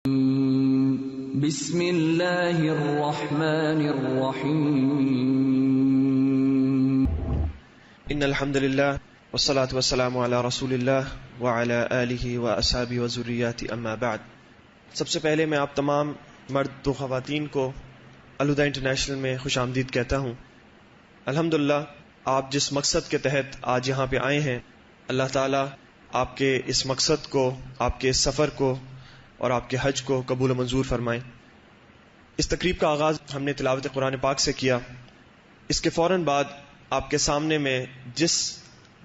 بسم اللہ الرحمن الرحیم ان الحمد للہ والصلاة والسلام علی رسول اللہ وعلی آلہ واصحابہ وذریاتہ اما بعد۔ سب سے پہلے میں آپ تمام مرد و خواتین کو الہدیٰ انٹرنیشنل میں خوش آمدید کہتا ہوں۔ الحمدللہ آپ جس مقصد کے تحت آج یہاں پہ آئے ہیں، اللہ تعالیٰ آپ کے اس مقصد کو، آپ کے اس سفر کو اور آپ کے حج کو قبول و منظور فرمائیں۔ اس تقریب کا آغاز ہم نے تلاوت قرآن پاک سے کیا۔ اس کے فوراً بعد آپ کے سامنے میں جس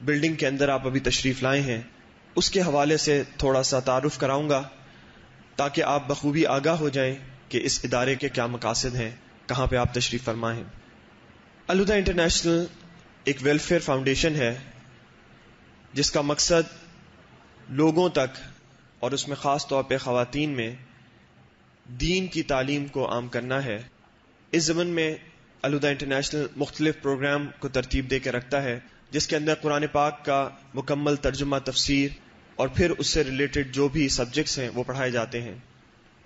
بلڈنگ کے اندر آپ ابھی تشریف لائے ہیں اس کے حوالے سے تھوڑا سا تعارف کراؤں گا تاکہ آپ بخوبی آگاہ ہو جائیں کہ اس ادارے کے کیا مقاصد ہیں، کہاں پہ آپ تشریف فرما ہیں۔ الہدیٰ انٹرنیشنل ایک ویلفیئر فاؤنڈیشن ہے جس کا مقصد لوگوں تک اور اس میں خاص طور پہ خواتین میں دین کی تعلیم کو عام کرنا ہے۔ اس ضمن میں الہدیٰ انٹرنیشنل مختلف پروگرام کو ترتیب دے کے رکھتا ہے جس کے اندر قرآن پاک کا مکمل ترجمہ، تفسیر اور پھر اس سے ریلیٹڈ جو بھی سبجیکٹس ہیں وہ پڑھائے جاتے ہیں۔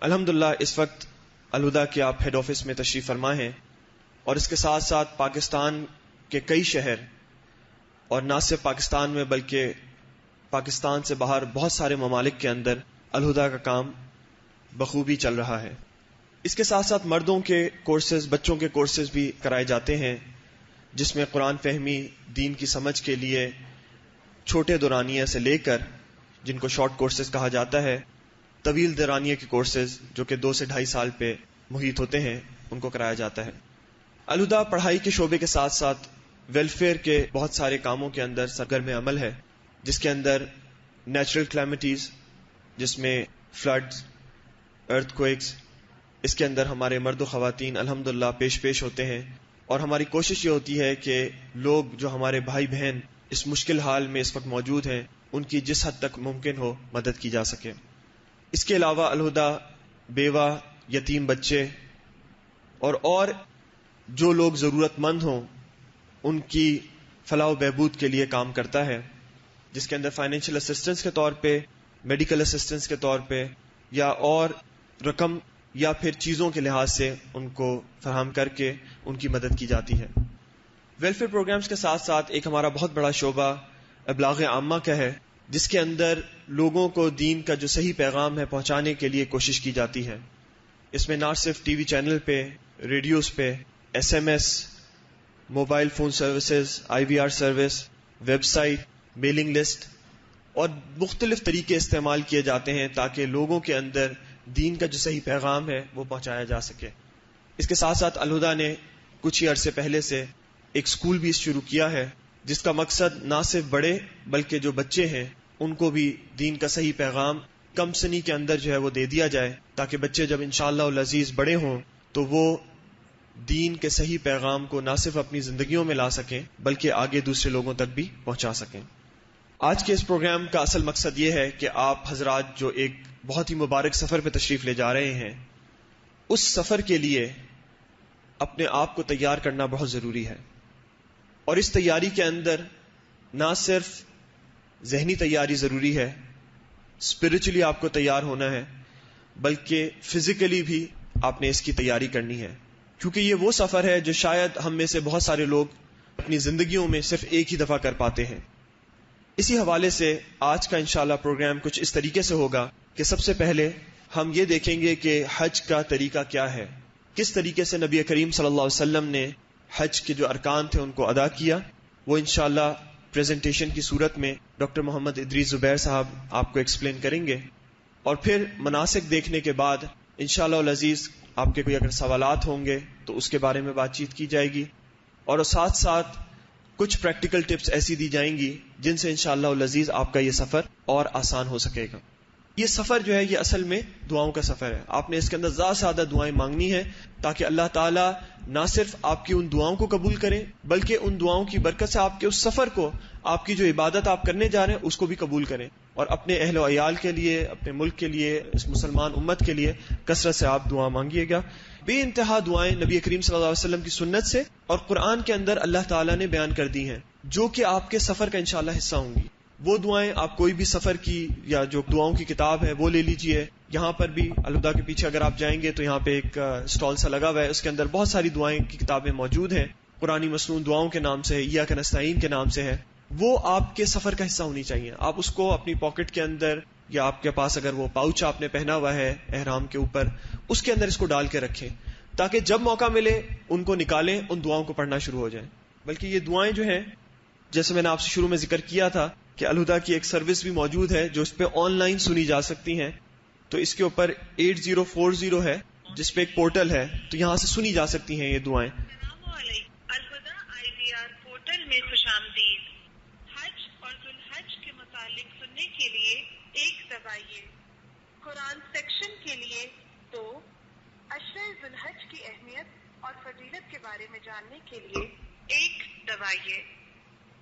الحمدللہ اس وقت الہدیٰ کے آپ ہیڈ آفس میں تشریف فرما ہیں اور اس کے ساتھ ساتھ پاکستان کے کئی شہر اور نہ صرف پاکستان میں بلکہ پاکستان سے باہر بہت سارے ممالک کے اندر الہدیٰ کا کام بخوبی چل رہا ہے۔ اس کے ساتھ ساتھ مردوں کے کورسز، بچوں کے کورسز بھی کرائے جاتے ہیں جس میں قرآن فہمی، دین کی سمجھ کے لیے چھوٹے دورانیہ سے لے کر جن کو شارٹ کورسز کہا جاتا ہے، طویل دورانیہ کے کورسز جو کہ 2 سے 2.5 سال پہ محیط ہوتے ہیں، ان کو کرایا جاتا ہے۔ الہدیٰ پڑھائی کے شعبے کے ساتھ ساتھ ویلفیئر کے بہت سارے کاموں کے اندر سرگرم عمل ہے، جس کے اندر نیچرل کلیمٹیز جس میں فلڈز، ارتھ کوئکس، اس کے اندر ہمارے مرد و خواتین الحمدللہ پیش ہوتے ہیں اور ہماری کوشش یہ ہوتی ہے کہ لوگ جو ہمارے بھائی بہن اس مشکل حال میں اس وقت موجود ہیں ان کی جس حد تک ممکن ہو مدد کی جا سکے۔ اس کے علاوہ الہدیٰ بیوہ، یتیم بچے اور جو لوگ ضرورت مند ہوں ان کی فلاح و بہبود کے لیے کام کرتا ہے، جس کے اندر فائنینشیل اسسٹنس کے طور پہ، میڈیکل اسسٹنس کے طور پہ یا اور رقم یا پھر چیزوں کے لحاظ سے ان کو فراہم کر کے ان کی مدد کی جاتی ہے۔ ویلفیئر پروگرامز کے ساتھ ساتھ ایک ہمارا بہت بڑا شعبہ ابلاغ عامہ کا ہے جس کے اندر لوگوں کو دین کا جو صحیح پیغام ہے پہنچانے کے لیے کوشش کی جاتی ہے۔ اس میں نہ صرف ٹی وی چینل پہ، ریڈیوز پہ، SMS، mobile phone services, IVR service, web site, mailing list اور مختلف طریقے استعمال کیے جاتے ہیں تاکہ لوگوں کے اندر دین کا جو صحیح پیغام ہے وہ پہنچایا جا سکے۔ اس کے ساتھ ساتھ الہدیٰ نے کچھ ہی عرصے پہلے سے ایک سکول بھی شروع کیا ہے جس کا مقصد نہ صرف بڑے بلکہ جو بچے ہیں ان کو بھی دین کا صحیح پیغام کم سنی کے اندر جو ہے وہ دے دیا جائے تاکہ بچے جب انشاءاللہ العزیز بڑے ہوں تو وہ دین کے صحیح پیغام کو نہ صرف اپنی زندگیوں میں لا سکیں بلکہ آگے دوسرے لوگوں تک بھی پہنچا سکیں۔ آج کے اس پروگرام کا اصل مقصد یہ ہے کہ آپ حضرات جو ایک بہت ہی مبارک سفر پہ تشریف لے جا رہے ہیں اس سفر کے لیے اپنے آپ کو تیار کرنا بہت ضروری ہے، اور اس تیاری کے اندر نہ صرف ذہنی تیاری ضروری ہے، اسپرچولی آپ کو تیار ہونا ہے، بلکہ فزیکلی بھی آپ نے اس کی تیاری کرنی ہے، کیونکہ یہ وہ سفر ہے جو شاید ہم میں سے بہت سارے لوگ اپنی زندگیوں میں صرف ایک ہی دفعہ کر پاتے ہیں۔ اسی حوالے سے آج کا انشاءاللہ پروگرام کچھ اس طریقے سے ہوگا کہ سب سے پہلے ہم یہ دیکھیں گے کہ حج کا طریقہ کیا ہے، کس طریقے سے نبی کریم صلی اللہ علیہ وسلم نے حج کے جو ارکان تھے ان کو ادا کیا، وہ انشاءاللہ پریزنٹیشن کی صورت میں ڈاکٹر محمد ادریس زبیر صاحب آپ کو ایکسپلین کریں گے، اور پھر مناسک دیکھنے کے بعد انشاءاللہ العزیز آپ کے کوئی اگر سوالات ہوں گے تو اس کے بارے میں بات چیت کی جائے گی، اور ساتھ ساتھ کچھ پریکٹیکل ٹپس ایسی دی جائیں گی جن سے انشاءاللہ العزیز آپ کا یہ سفر اور آسان ہو سکے گا۔ یہ سفر جو ہے یہ اصل میں دعاؤں کا سفر ہے، آپ نے اس کے اندر زیادہ سے زیادہ دعائیں مانگنی ہے تاکہ اللہ تعالیٰ نہ صرف آپ کی ان دعاؤں کو قبول کریں بلکہ ان دعاؤں کی برکت سے آپ کے اس سفر کو، آپ کی جو عبادت آپ کرنے جا رہے ہیں اس کو بھی قبول کریں، اور اپنے اہل و عیال کے لیے، اپنے ملک کے لیے، اس مسلمان امت کے لیے کثرت سے آپ دعا مانگیے گا۔ بے انتہا دعائیں نبی کریم صلی اللہ علیہ وسلم کی سنت سے اور قرآن کے اندر اللہ تعالیٰ نے بیان کر دی ہیں جو کہ آپ کے سفر کا انشاءاللہ حصہ ہوں گی۔ وہ دعائیں آپ کوئی بھی سفر کی یا جو دعاؤں کی کتاب ہے وہ لے لیجئے. یہاں پر بھی الہدا کے پیچھے اگر آپ جائیں گے تو یہاں پہ ایک اسٹال سا لگا ہوا ہے, اس کے اندر بہت ساری دعائیں کی کتابیں موجود ہیں. قرآنی مسنون دعاؤں کے نام سے ہے, ایاک نستعین کے نام سے ہے. وہ آپ کے سفر کا حصہ ہونی چاہیے. آپ اس کو اپنی پاکٹ کے اندر یا آپ کے پاس اگر وہ پاؤچ آپ نے پہنا ہوا ہے احرام کے اوپر, اس کے اندر اس کو ڈال کے رکھیں تاکہ جب موقع ملے ان کو نکالیں, ان دعاؤں کو پڑھنا شروع ہو جائیں. بلکہ یہ دعائیں جو ہیں, جیسے میں نے آپ سے شروع میں ذکر کیا تھا کہ الہدا کی ایک سروس بھی موجود ہے جو اس پہ آن لائن سنی جا سکتی ہیں. تو اس کے اوپر 8040 ہے جس پہ ایک پورٹل ہے, تو یہاں سے سنی جا سکتی ہیں یہ دعائیں. السلام علیکم. الہدا IVR پورٹل میں خوش آمدید. حج اور ذوالحج کے متعلق سننے کے لیے 1 دبائیے. قرآن سیکشن کے لیے 2. عشرہ ذوالحج کی اہمیت اور فضیلت کے بارے میں جاننے کے لیے 1 دبائیے.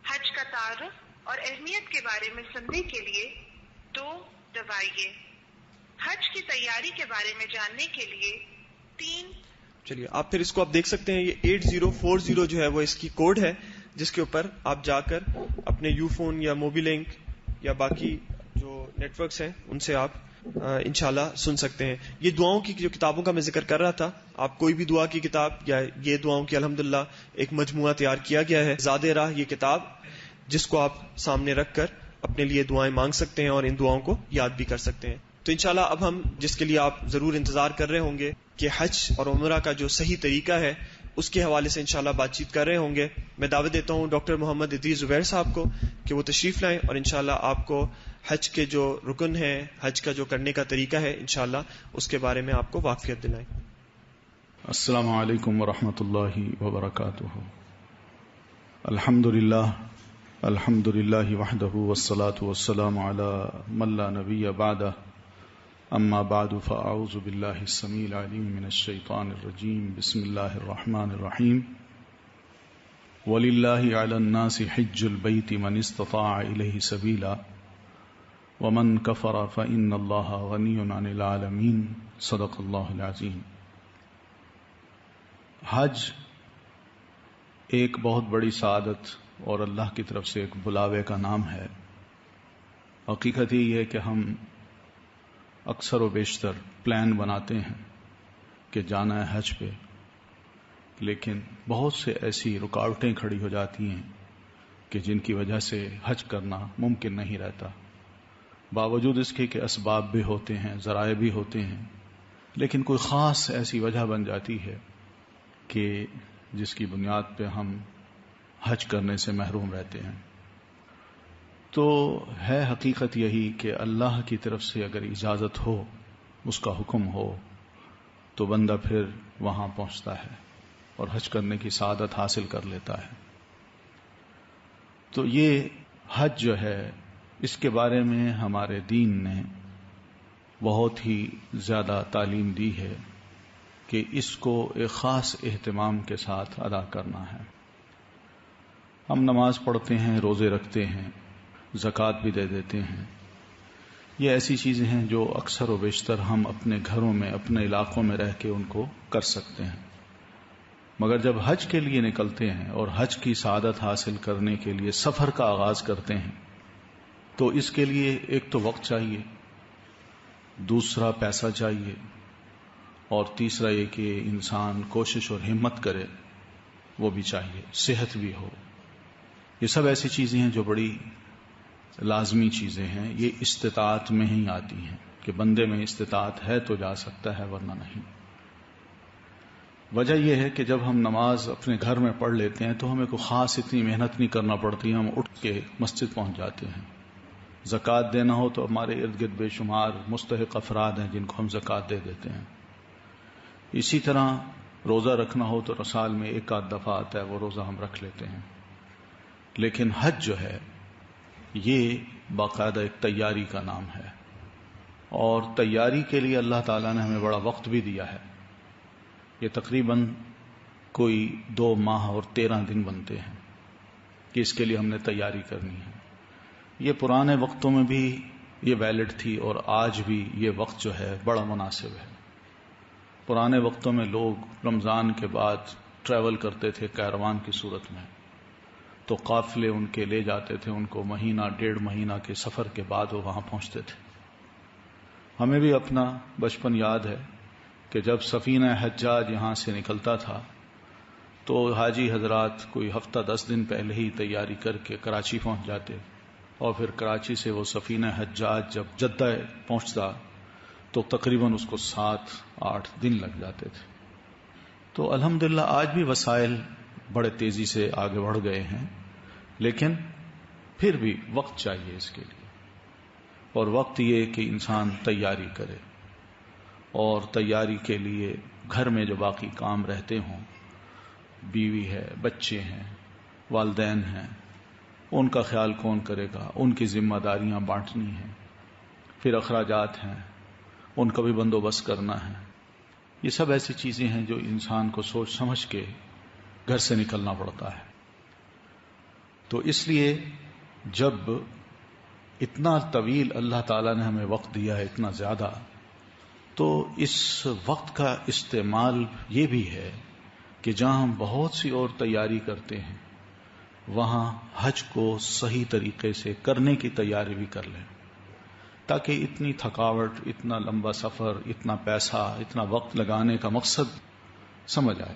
حج کا تعارف اور اہمیت کے بارے میں سننے کے لیے 2 دبائیے. حج کی تیاری کے بارے میں جاننے کے لیے 3. چلیے آپ پھر اس کو آپ دیکھ سکتے ہیں, یہ 8040 جو ہے وہ اس کی کوڈ ہے جس کے اوپر آپ جا کر اپنے یو فون یا موبی لنک یا باقی جو نیٹ ورکس ہیں ان سے آپ انشاءاللہ سن سکتے ہیں. یہ دعاؤں کی جو کتابوں کا میں ذکر کر رہا تھا, آپ کوئی بھی دعا کی کتاب یا یہ دعاؤں کی الحمدللہ ایک مجموعہ تیار کیا گیا ہے, زاد راہ یہ کتاب, جس کو آپ سامنے رکھ کر اپنے لیے دعائیں مانگ سکتے ہیں اور ان دعاؤں کو یاد بھی کر سکتے ہیں. تو انشاءاللہ اب ہم جس کے لیے آپ ضرور انتظار کر رہے ہوں گے کہ حج اور عمرہ کا جو صحیح طریقہ ہے اس کے حوالے سے انشاءاللہ بات چیت کر رہے ہوں گے. میں دعوت دیتا ہوں ڈاکٹر محمد ادریس زبیر صاحب کو کہ وہ تشریف لائیں اور انشاءاللہ آپ کو حج کے جو رکن ہیں, حج کا جو کرنے کا طریقہ ہے, انشاءاللہ اس کے بارے میں آپ کو واقفیت دلائیں. السلام علیکم ورحمۃ اللہ وبرکاتہ. الحمد للہ وحدہ والصلاة والسلام علی من لا نبی بعدہ. اما بعد فاعوذ باللہ السمیع العلیم من الشیطان الرجیم. بسم اللہ الرحمن الرحیم. وَلِلَّهِ عَلَى النَّاسِ حِجُّ الْبَيْتِ مَنِ اسْتَطَاعَ إِلَيْهِ سَبِيلًا وَمَنْ كَفَرَ فَإِنَّ اللَّهَ غَنِيٌّ عَنِ الْعَالَمِينَ. صدق اللہ العظیم. حج ایک بہت بڑی سعادت اور اللہ کی طرف سے ایک بلاوے کا نام ہے. حقیقت یہ ہے کہ ہم اکثر و بیشتر پلان بناتے ہیں کہ جانا ہے حج پہ, لیکن بہت سے ایسی رکاوٹیں کھڑی ہو جاتی ہیں کہ جن کی وجہ سے حج کرنا ممکن نہیں رہتا. باوجود اس کے کہ اسباب بھی ہوتے ہیں, ذرائع بھی ہوتے ہیں, لیکن کوئی خاص ایسی وجہ بن جاتی ہے کہ جس کی بنیاد پہ ہم حج کرنے سے محروم رہتے ہیں. تو ہے حقیقت یہی کہ اللہ کی طرف سے اگر اجازت ہو, اس کا حکم ہو, تو بندہ پھر وہاں پہنچتا ہے اور حج کرنے کی سعادت حاصل کر لیتا ہے. تو یہ حج جو ہے, اس کے بارے میں ہمارے دین نے بہت ہی زیادہ تعلیم دی ہے کہ اس کو ایک خاص اہتمام کے ساتھ ادا کرنا ہے. ہم نماز پڑھتے ہیں, روزے رکھتے ہیں, زکوٰۃ بھی دے دیتے ہیں. یہ ایسی چیزیں ہیں جو اکثر و بیشتر ہم اپنے گھروں میں, اپنے علاقوں میں رہ کے ان کو کر سکتے ہیں. مگر جب حج کے لیے نکلتے ہیں اور حج کی سعادت حاصل کرنے کے لیے سفر کا آغاز کرتے ہیں, تو اس کے لیے ایک تو وقت چاہیے, دوسرا پیسہ چاہیے, اور تیسرا یہ کہ انسان کوشش اور ہمت کرے, وہ بھی چاہیے, صحت بھی ہو. یہ سب ایسی چیزیں ہیں جو بڑی لازمی چیزیں ہیں. یہ استطاعت میں ہی آتی ہیں کہ بندے میں استطاعت ہے تو جا سکتا ہے, ورنہ نہیں. وجہ یہ ہے کہ جب ہم نماز اپنے گھر میں پڑھ لیتے ہیں تو ہمیں کوئی خاص اتنی محنت نہیں کرنا پڑتی, ہم اٹھ کے مسجد پہنچ جاتے ہیں. زکوٰۃ دینا ہو تو ہمارے ارد گرد بے شمار مستحق افراد ہیں جن کو ہم زکوٰۃ دے دیتے ہیں. اسی طرح روزہ رکھنا ہو تو سال میں ایک آدھ دفعہ آتا ہے, وہ روزہ ہم رکھ لیتے ہیں. لیکن حج جو ہے یہ باقاعدہ ایک تیاری کا نام ہے, اور تیاری کے لیے اللہ تعالیٰ نے ہمیں بڑا وقت بھی دیا ہے. یہ تقریباً کوئی 2 ماہ اور 13 دن بنتے ہیں کہ اس کے لیے ہم نے تیاری کرنی ہے. یہ پرانے وقتوں میں بھی یہ ویلڈ تھی, اور آج بھی یہ وقت جو ہے بڑا مناسب ہے. پرانے وقتوں میں لوگ رمضان کے بعد ٹریول کرتے تھے کیروان کی صورت میں, تو قافلے ان کے لے جاتے تھے، ان کو مہینہ 1.5 مہینہ کے سفر کے بعد وہ وہاں پہنچتے تھے۔ ہمیں بھی اپنا بچپن یاد ہے کہ جب سفینہ حجاج یہاں سے نکلتا تھا تو حاجی حضرات کوئی ہفتہ 10 دن پہلے ہی تیاری کر کے کراچی پہنچ جاتے، اور پھر کراچی سے وہ سفینہ حجاج جب جدہ پہنچتا تو تقریباً اس کو 7-8 دن لگ جاتے تھے۔ تو الحمدللہ آج بھی وسائل بڑے تیزی سے آگے بڑھ گئے ہیں، لیکن پھر بھی وقت چاہیے اس کے لیے، اور وقت یہ کہ انسان تیاری کرے، اور تیاری کے لیے گھر میں جو باقی کام رہتے ہوں، بیوی ہے، بچے ہیں، والدین ہیں، ان کا خیال کون کرے گا، ان کی ذمہ داریاں بانٹنی ہیں، پھر اخراجات ہیں، ان کا بھی بندوبست کرنا ہے۔ یہ سب ایسی چیزیں ہیں جو انسان کو سوچ سمجھ کے گھر سے نکلنا پڑتا ہے۔ تو اس لیے جب اتنا طویل اللہ تعالیٰ نے ہمیں وقت دیا ہے، اتنا زیادہ، تو اس وقت کا استعمال یہ بھی ہے کہ جہاں ہم بہت سی اور تیاری کرتے ہیں وہاں حج کو صحیح طریقے سے کرنے کی تیاری بھی کر لیں، تاکہ اتنی تھکاوٹ، اتنا لمبا سفر، اتنا پیسہ، اتنا وقت لگانے کا مقصد سمجھ آئے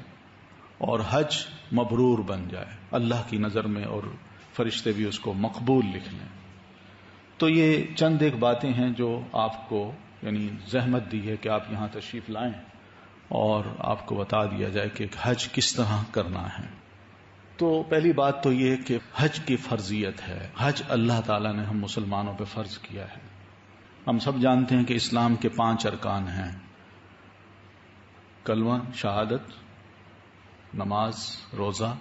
اور حج مبرور بن جائے اللہ کی نظر میں، اور فرشتے بھی اس کو مقبول لکھ لیں۔ تو یہ چند ایک باتیں ہیں جو آپ کو یعنی زحمت دی ہے کہ آپ یہاں تشریف لائیں اور آپ کو بتا دیا جائے کہ حج کس طرح کرنا ہے۔ تو پہلی بات تو یہ کہ حج کی فرضیت ہے، حج اللہ تعالیٰ نے ہم مسلمانوں پہ فرض کیا ہے۔ ہم سب جانتے ہیں کہ اسلام کے 5 ارکان ہیں: کلمہ شہادت، نماز، روزہ،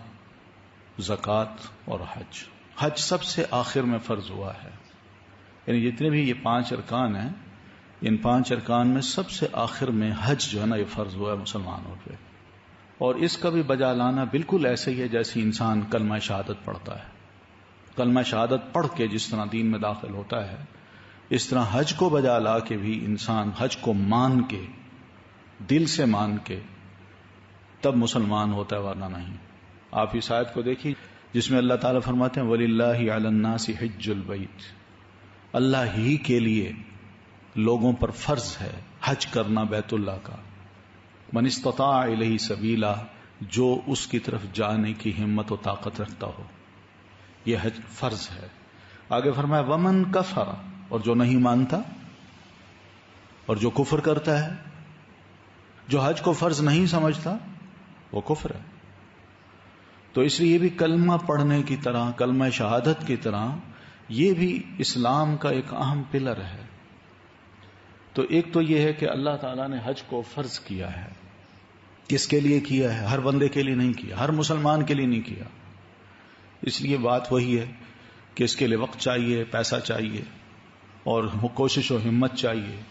زکوٰۃ اور حج۔ حج سب سے آخر میں فرض ہوا ہے، یعنی جتنے بھی یہ 5 ارکان ہیں، ان 5 ارکان میں سب سے آخر میں حج جو ہے نا، یہ فرض ہوا ہے مسلمانوں پہ۔ اور اس کا بھی بجا لانا بالکل ایسے ہی ہے جیسے انسان کلمہ شہادت پڑھتا ہے۔ کلمہ شہادت پڑھ کے جس طرح دین میں داخل ہوتا ہے، اس طرح حج کو بجا لا کے بھی انسان حج کو مان کے، دل سے مان کے تب مسلمان ہوتا ہے، ورنہ نہیں۔ آپ اس آیت کو دیکھیے جس میں اللہ تعالیٰ فرماتے ہیں وَلِلَّهِ عَلَى النَّاسِ حِجُّ الْبَيْتِ، اللہ ہی کے لیے لوگوں پر فرض ہے حج کرنا بیت اللہ کا۔ من استطاع الیہ سبیلا، جو اس کی طرف جانے کی ہمت و طاقت رکھتا ہو، یہ حج فرض ہے۔ آگے فرمایا ومن کفر، اور جو نہیں مانتا اور جو کفر کرتا ہے، جو حج کو فرض نہیں سمجھتا، وہ کفر ہے۔ تو اس لیے یہ بھی کلمہ پڑھنے کی طرح، کلمہ شہادت کی طرح، یہ بھی اسلام کا ایک اہم پلر ہے۔ تو ایک تو یہ ہے کہ اللہ تعالیٰ نے حج کو فرض کیا ہے۔ کس کے لیے کیا ہے؟ ہر بندے کے لیے نہیں کیا، ہر مسلمان کے لیے نہیں کیا۔ اس لیے بات وہی ہے کہ اس کے لیے وقت چاہیے، پیسہ چاہیے، اور کوشش و ہمت چاہیے۔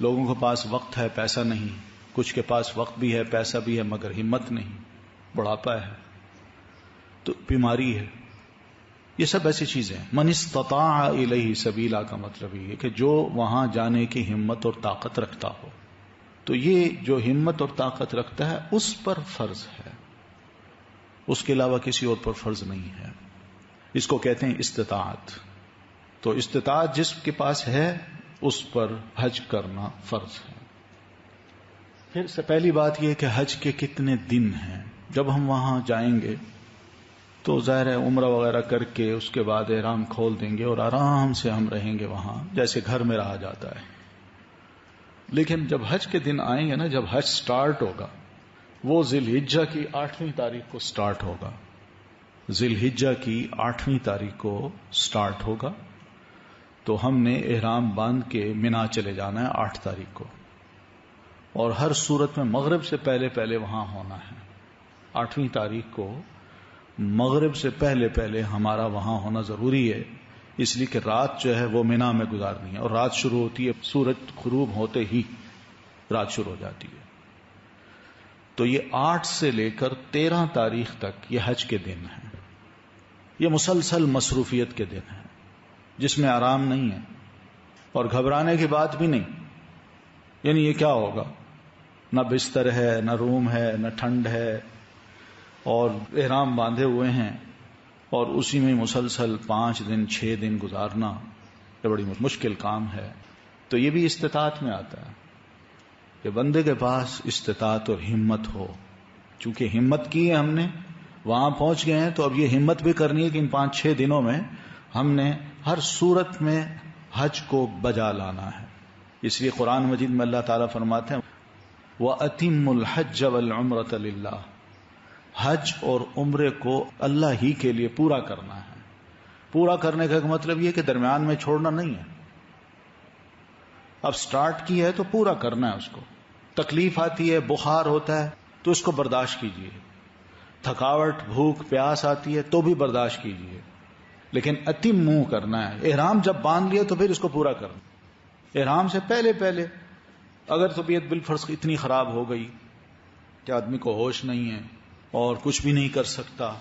لوگوں کے پاس وقت ہے، پیسہ نہیں، کچھ کے پاس وقت بھی ہے، پیسہ بھی ہے، مگر ہمت نہیں، بڑھاپا ہے، تو بیماری ہے، یہ سب ایسی چیزیں۔ من استطاع الیہ سبیلا کا مطلب یہ ہے کہ جو وہاں جانے کی ہمت اور طاقت رکھتا ہو، تو یہ جو ہمت اور طاقت رکھتا ہے اس پر فرض ہے، اس کے علاوہ کسی اور پر فرض نہیں ہے۔ اس کو کہتے ہیں استطاعت۔ تو استطاعت جس کے پاس ہے اس پر حج کرنا فرض ہے۔ پھر سے پہلی بات یہ کہ حج کے کتنے دن ہیں۔ جب ہم وہاں جائیں گے تو ظاہر ہے عمرہ وغیرہ کر کے اس کے بعد احرام کھول دیں گے اور آرام سے ہم رہیں گے وہاں جیسے گھر میں رہا جاتا ہے۔ لیکن جب حج کے دن آئیں گے نا، جب حج سٹارٹ ہوگا، وہ ذی الحجہ کی 8ویں تاریخ کو سٹارٹ ہوگا۔ ذی الحجہ کی 8ویں تاریخ کو سٹارٹ ہوگا، تو ہم نے احرام باندھ کے منا چلے جانا ہے 8 تاریخ کو، اور ہر صورت میں مغرب سے پہلے پہلے وہاں ہونا ہے۔ 8ویں تاریخ کو مغرب سے پہلے پہلے ہمارا وہاں ہونا ضروری ہے، اس لیے کہ رات جو ہے وہ منا میں گزارنی ہے، اور رات شروع ہوتی ہے سورج غروب ہوتے ہی رات شروع ہو جاتی ہے۔ تو یہ 8 سے لے کر 13 تاریخ تک یہ حج کے دن ہیں، یہ مسلسل مصروفیت کے دن ہیں جس میں آرام نہیں ہے اور گھبرانے کی بات بھی نہیں۔ یعنی یہ کیا ہوگا، نہ بستر ہے، نہ روم ہے، نہ ٹھنڈ ہے، اور احرام باندھے ہوئے ہیں اور اسی میں مسلسل 5 دن 6 دن گزارنا یہ بڑی مشکل کام ہے. تو یہ بھی استطاعت میں آتا ہے کہ بندے کے پاس استطاعت اور ہمت ہو. چونکہ ہمت کی ہے ہم نے، وہاں پہنچ گئے ہیں، تو اب یہ ہمت بھی کرنی ہے کہ ان 5-6 دنوں میں ہم نے ہر صورت میں حج کو بجا لانا ہے. اس لیے قرآن مجید میں اللہ تعالیٰ فرماتے ہیں وَأَتِمُّ الْحَجَّ وَالْعُمْرَةَ لِلَّهِ، حج اور عمرے کو اللہ ہی کے لیے پورا کرنا ہے. پورا کرنے کا مطلب یہ کہ درمیان میں چھوڑنا نہیں ہے. اب سٹارٹ کی ہے تو پورا کرنا ہے اس کو. تکلیف آتی ہے، بخار ہوتا ہے تو اس کو برداشت کیجیے، تھکاوٹ بھوک پیاس آتی ہے تو بھی برداشت کیجیے، لیکن اتموا کرنا ہے. احرام جب باندھ لیا تو پھر اس کو پورا کرنا. احرام سے پہلے اگر طبیعت بالفرض اتنی خراب ہو گئی کہ آدمی کو ہوش نہیں ہے اور کچھ بھی نہیں کر سکتا،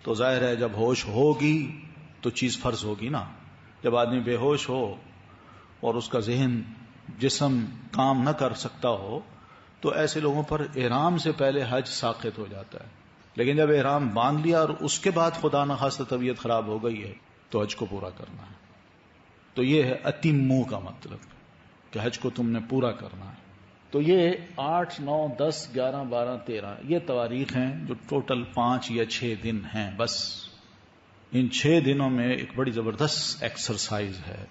تو ظاہر ہے جب ہوش ہوگی تو چیز فرض ہوگی نا. جب آدمی بے ہوش ہو اور اس کا ذہن جسم کام نہ کر سکتا ہو تو ایسے لوگوں پر احرام سے پہلے حج ساقط ہو جاتا ہے. لیکن جب احرام باندھ لیا اور اس کے بعد خدا نخواستہ طبیعت خراب ہو گئی ہے تو حج کو پورا کرنا ہے. تو یہ ہے اتموا کا مطلب کہ حج کو تم نے پورا کرنا ہے. تو یہ 8 9 10 11 12 13 یہ تواریخ ہیں جو ٹوٹل 5 یا 6 دن ہیں. بس ان 6 دنوں میں ایک بڑی زبردست ایکسرسائز ہے،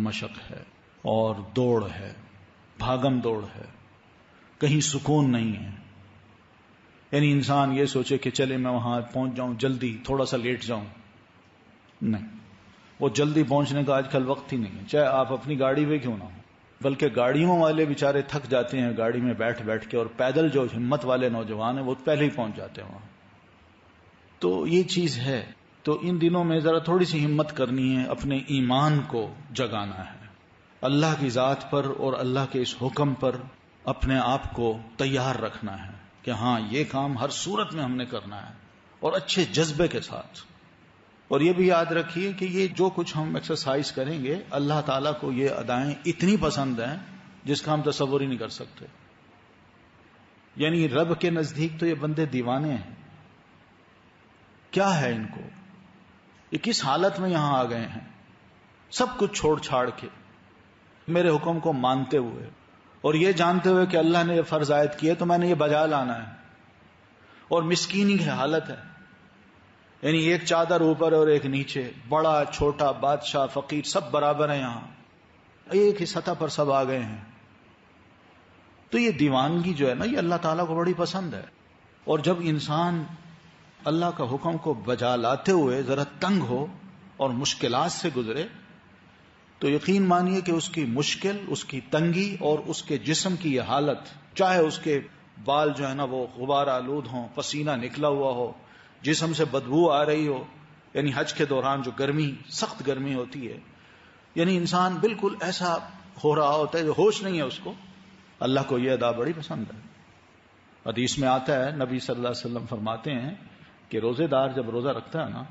مشق ہے اور دوڑ ہے، بھاگم دوڑ ہے، کہیں سکون نہیں ہے. یعنی انسان یہ سوچے کہ چلے میں وہاں پہنچ جاؤں جلدی، تھوڑا سا لیٹ جاؤں، نہیں. وہ جلدی پہنچنے کا آج کل وقت ہی نہیں ہے، چاہے آپ اپنی گاڑی میں کیوں نہ ہو. بلکہ گاڑیوں والے بیچارے تھک جاتے ہیں گاڑی میں بیٹھ کے، اور پیدل جو ہمت والے نوجوان ہیں وہ پہلے ہی پہنچ جاتے ہیں وہاں. تو یہ چیز ہے. تو ان دنوں میں ذرا تھوڑی سی ہمت کرنی ہے، اپنے ایمان کو جگانا ہے، اللہ کی ذات پر اور اللہ کے اس حکم پر اپنے آپ کو تیار رکھنا ہے کہ ہاں یہ کام ہر صورت میں ہم نے کرنا ہے، اور اچھے جذبے کے ساتھ. اور یہ بھی یاد رکھیے کہ یہ جو کچھ ہم ایکسرسائز کریں گے اللہ تعالیٰ کو یہ ادائیں اتنی پسند ہیں جس کا ہم تصور ہی نہیں کر سکتے. یعنی رب کے نزدیک تو یہ بندے دیوانے ہیں. کیا ہے ان کو، یہ کس حالت میں یہاں آ گئے ہیں، سب کچھ چھوڑ چھاڑ کے میرے حکم کو مانتے ہوئے اور یہ جانتے ہوئے کہ اللہ نے یہ فرض عائد کیے تو میں نے یہ بجا لانا ہے. اور مسکینی کی حالت ہے، یعنی ایک چادر اوپر اور ایک نیچے، بڑا چھوٹا بادشاہ فقیر سب برابر ہیں، یہاں ایک ہی سطح پر سب آ گئے ہیں. تو یہ دیوانگی جو ہے نا یہ اللہ تعالیٰ کو بڑی پسند ہے. اور جب انسان اللہ کا حکم کو بجا لاتے ہوئے ذرا تنگ ہو اور مشکلات سے گزرے تو یقین مانیے کہ اس کی مشکل، اس کی تنگی اور اس کے جسم کی یہ حالت، چاہے اس کے بال جو ہے نا وہ غبار آلود ہوں، پسینہ نکلا ہوا ہو، جسم سے بدبو آ رہی ہو، یعنی حج کے دوران جو گرمی، سخت گرمی ہوتی ہے، یعنی انسان بالکل ایسا ہو رہا ہوتا ہے جو ہوش نہیں ہے اس کو. اللہ کو یہ ادا بڑی پسند ہے. حدیث میں آتا ہے نبی صلی اللہ علیہ وسلم فرماتے ہیں کہ روزے دار جب روزہ رکھتا ہے نا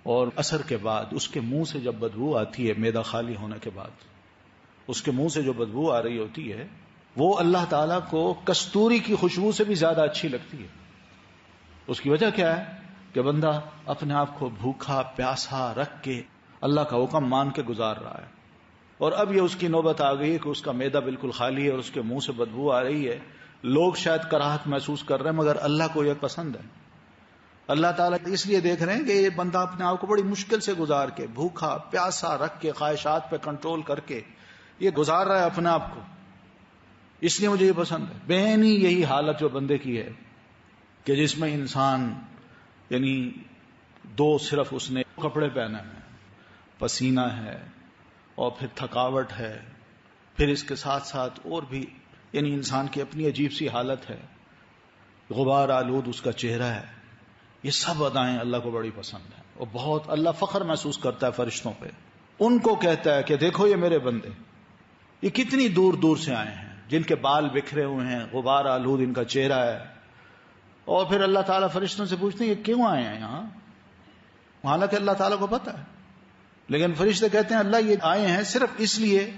اور عصر کے بعد اس کے منہ سے جب بدبو آتی ہے، معدہ خالی ہونے کے بعد اس کے منہ سے جو بدبو آ رہی ہوتی ہے وہ اللہ تعالیٰ کو کستوری کی خوشبو سے بھی زیادہ اچھی لگتی ہے. اس کی وجہ کیا ہے کہ بندہ اپنے آپ کو بھوکا پیاسا رکھ کے اللہ کا حکم مان کے گزار رہا ہے، اور اب یہ اس کی نوبت آ گئی ہے کہ اس کا معدہ بالکل خالی ہے اور اس کے منہ سے بدبو آ رہی ہے. لوگ شاید کراہت محسوس کر رہے ہیں مگر اللہ کو یہ پسند ہے. اللہ تعالیٰ اس لیے دیکھ رہے ہیں کہ یہ بندہ اپنے آپ کو بڑی مشکل سے گزار کے، بھوکا پیاسا رکھ کے، خواہشات پہ کنٹرول کر کے یہ گزار رہا ہے اپنے آپ کو، اس لیے مجھے یہ پسند ہے. بینی یہی حالت جو بندے کی ہے کہ جس میں انسان یعنی صرف اس نے کپڑے پہنے ہیں، پسینہ ہے اور پھر تھکاوٹ ہے، پھر اس کے ساتھ ساتھ اور بھی یعنی انسان کی اپنی عجیب سی حالت ہے، غبار آلود اس کا چہرہ ہے. یہ سب ادائیں اللہ کو بڑی پسند ہیں اور بہت اللہ فخر محسوس کرتا ہے فرشتوں پہ. ان کو کہتا ہے کہ دیکھو یہ میرے بندے، یہ کتنی دور دور سے آئے ہیں، جن کے بال بکھرے ہوئے ہیں، غبار آلود ان کا چہرہ ہے. اور پھر اللہ تعالیٰ فرشتوں سے پوچھتے ہیں یہ کیوں آئے ہیں یہاں، حالانکہ اللہ تعالیٰ کو پتہ ہے. لیکن فرشتے کہتے ہیں اللہ یہ آئے ہیں صرف اس لیے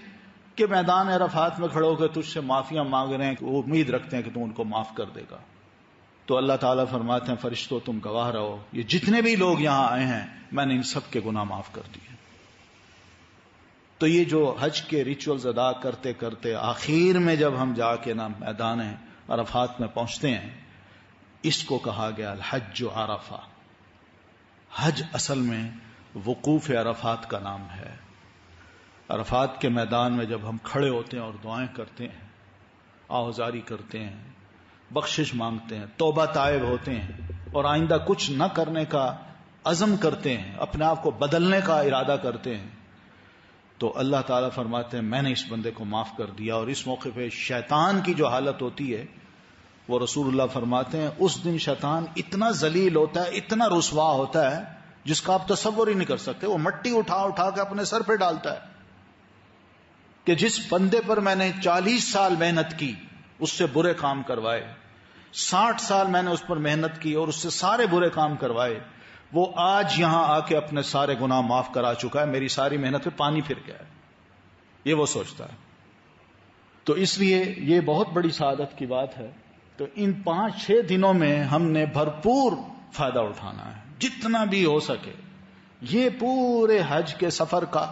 کہ میدان عرفات میں کھڑے ہو کے تجھ سے معافیاں مانگ رہے ہیں، وہ امید رکھتے ہیں کہ تم ان کو معاف کر دے گا. تو اللہ تعالیٰ فرماتے ہیں فرشتوں تم گواہ رہو، یہ جتنے بھی لوگ یہاں آئے ہیں میں نے ان سب کے گناہ معاف کر دیے۔ تو یہ جو حج کے ریچولز ادا کرتے کرتے آخر میں جب ہم جا کے نا میدان عرفات میں پہنچتے ہیں، اس کو کہا گیا الحج عرفہ۔ حج اصل میں وقوف عرفات کا نام ہے۔ عرفات کے میدان میں جب ہم کھڑے ہوتے ہیں اور دعائیں کرتے ہیں، آہوازاری کرتے ہیں، بخشش مانگتے ہیں، توبہ تائب ہوتے ہیں اور آئندہ کچھ نہ کرنے کا عزم کرتے ہیں، اپنے آپ کو بدلنے کا ارادہ کرتے ہیں، تو اللہ تعالیٰ فرماتے ہیں میں نے اس بندے کو معاف کر دیا۔ اور اس موقع پہ شیطان کی جو حالت ہوتی ہے وہ رسول اللہ فرماتے ہیں اس دن شیطان اتنا ذلیل ہوتا ہے، اتنا رسوا ہوتا ہے جس کا آپ تصور ہی نہیں کر سکتے۔ وہ مٹی اٹھا اٹھا کے اپنے سر پہ ڈالتا ہے کہ جس بندے پر میں نے 40 سال محنت کی، اس سے برے کام کروائے، 60 سال میں نے اس پر محنت کی اور اس سے سارے برے کام کروائے، وہ آج یہاں آ کے اپنے سارے گناہ معاف کرا چکا ہے، میری ساری محنت پہ پانی پھر گیا ہے، یہ وہ سوچتا ہے۔ تو اس لیے یہ بہت بڑی سعادت کی بات ہے۔ تو ان 5-6 دنوں میں ہم نے بھرپور فائدہ اٹھانا ہے جتنا بھی ہو سکے۔ یہ پورے حج کے سفر کا،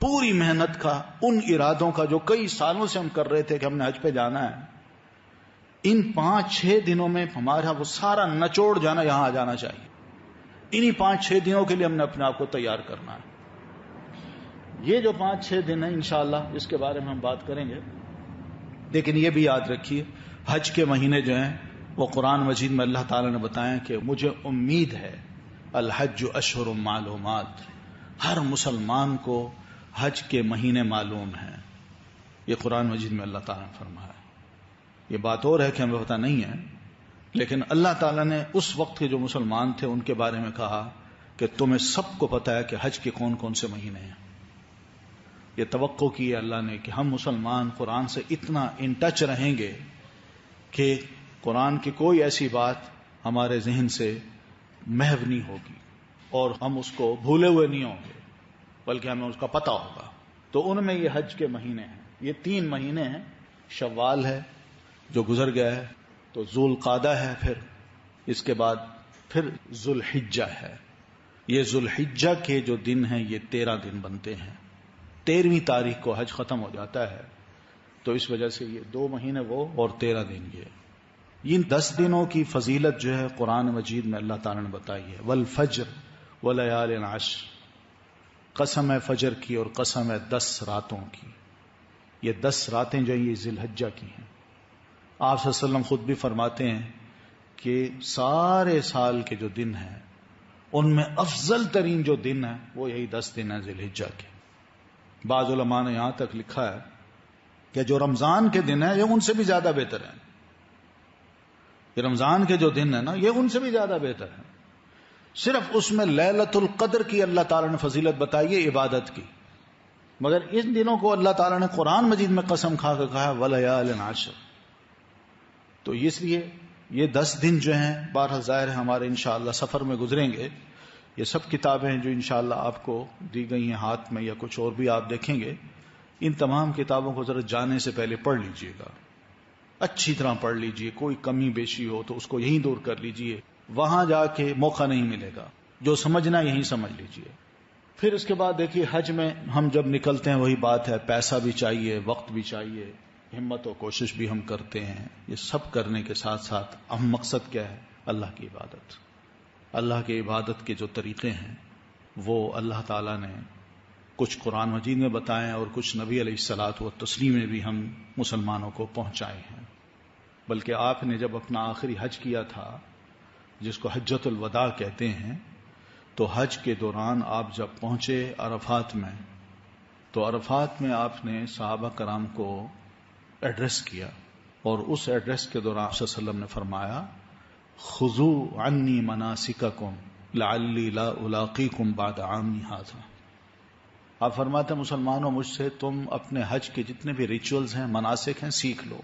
پوری محنت کا، ان ارادوں کا جو کئی سالوں سے ہم کر رہے تھے کہ ہم نے حج پہ جانا ہے، ان 5-6 دنوں میں ہمارا وہ سارا نچوڑ جانا یہاں آ جانا چاہیے۔ انہی 5-6 دنوں کے لیے ہم نے اپنے آپ کو تیار کرنا ہے۔ یہ جو 5-6 دن ہیں انشاءاللہ اس کے بارے میں ہم بات کریں گے، لیکن یہ بھی یاد رکھیے حج کے مہینے جو ہیں وہ قرآن مجید میں اللہ تعالیٰ نے بتایا کہ مجھے امید ہے الحج اشہر معلومات، ہر مسلمان کو حج کے مہینے معلوم ہیں، یہ قرآن مجید میں اللہ تعالیٰ نے فرمایا۔ یہ بات اور ہے کہ ہمیں پتہ نہیں ہے، لیکن اللہ تعالیٰ نے اس وقت کے جو مسلمان تھے ان کے بارے میں کہا کہ تمہیں سب کو پتا ہے کہ حج کے کون کون سے مہینے ہیں۔ یہ توقع کی ہے اللہ نے کہ ہم مسلمان قرآن سے اتنا ان ٹچ رہیں گے کہ قرآن کی کوئی ایسی بات ہمارے ذہن سے محو نہیں ہوگی اور ہم اس کو بھولے ہوئے نہیں ہوں گے، بلکہ ہمیں اس کا پتہ ہوگا۔ تو ان میں یہ حج کے مہینے ہیں، یہ 3 مہینے ہیں، شوال ہے جو گزر گیا ہے، تو ذوالقعدہ ہے، پھر اس کے بعد پھر ذوالحجہ ہے۔ یہ ذوالحجہ کے جو دن ہیں یہ 13 دن بنتے ہیں، 13ویں تاریخ کو حج ختم ہو جاتا ہے، تو اس وجہ سے یہ 2 مہینے وہ اور 13 دن یہ۔ ان 10 دنوں کی فضیلت جو ہے قرآن مجید میں اللہ تعالیٰ نے بتائی ہے، والفجر ولیال عشر، قسم ہے فجر کی اور قسم ہے 10 راتوں کی۔ یہ 10 راتیں جو ہیں یہ ذی الحجہ کی ہیں۔ آپ صلی اللہ علیہ وسلم خود بھی فرماتے ہیں کہ سارے سال کے جو دن ہیں ان میں افضل ترین جو دن ہے وہ یہی 10 دن ہیں ذی الحجہ کے۔ بعض علماء نے یہاں تک لکھا ہے کہ جو رمضان کے دن ہیں یہ ان سے بھی زیادہ بہتر ہیں، یہ رمضان کے جو دن ہیں نا یہ ان سے بھی زیادہ بہتر ہیں، صرف اس میں لیلۃ القدر کی اللہ تعالیٰ نے فضیلت بتائی ہے عبادت کی، مگر ان دنوں کو اللہ تعالیٰ نے قرآن مجید میں قسم کھا کے کہا ولیال عشر۔ تو اس لیے یہ 10 دن جو ہیں بہرحال ظاہر ہے ہمارے انشاءاللہ سفر میں گزریں گے۔ یہ سب کتابیں جو انشاءاللہ آپ کو دی گئی ہیں ہاتھ میں یا کچھ اور بھی آپ دیکھیں گے، ان تمام کتابوں کو ذرا جانے سے پہلے پڑھ لیجئے گا، اچھی طرح پڑھ لیجئے، کوئی کمی بیشی ہو تو اس کو یہیں دور کر لیجئے، وہاں جا کے موقع نہیں ملے گا، جو سمجھنا یہیں سمجھ لیجئے۔ پھر اس کے بعد دیکھیے حج میں ہم جب نکلتے ہیں وہی بات ہے، پیسہ بھی چاہیے، وقت بھی چاہیے، ہمت و کوشش بھی ہم کرتے ہیں۔ یہ سب کرنے کے ساتھ ساتھ اہم مقصد کیا ہے؟ اللہ کی عبادت۔ اللہ کی عبادت کے جو طریقے ہیں وہ اللہ تعالیٰ نے کچھ قرآن مجید میں بتائے ہیں اور کچھ نبی علیہ الصلاۃ والتسلیم میں بھی ہم مسلمانوں کو پہنچائے ہیں۔ بلکہ آپ نے جب اپنا آخری حج کیا تھا جس کو حجۃ الوداع کہتے ہیں، تو حج کے دوران آپ جب پہنچے عرفات میں تو عرفات میں آپ نے صحابہ کرام کو ایڈریس کیا، اور اس ایڈریس کے دوران آپ صلی اللہ علیہ وسلم نے فرمایا خذوا عنی مناسککم لعلی لا الاقیکم بعد عامی ھذا۔ آپ فرماتے ہیں مسلمانوں مجھ سے تم اپنے حج کے جتنے بھی ریچولز ہیں، مناسک ہیں، سیکھ لو،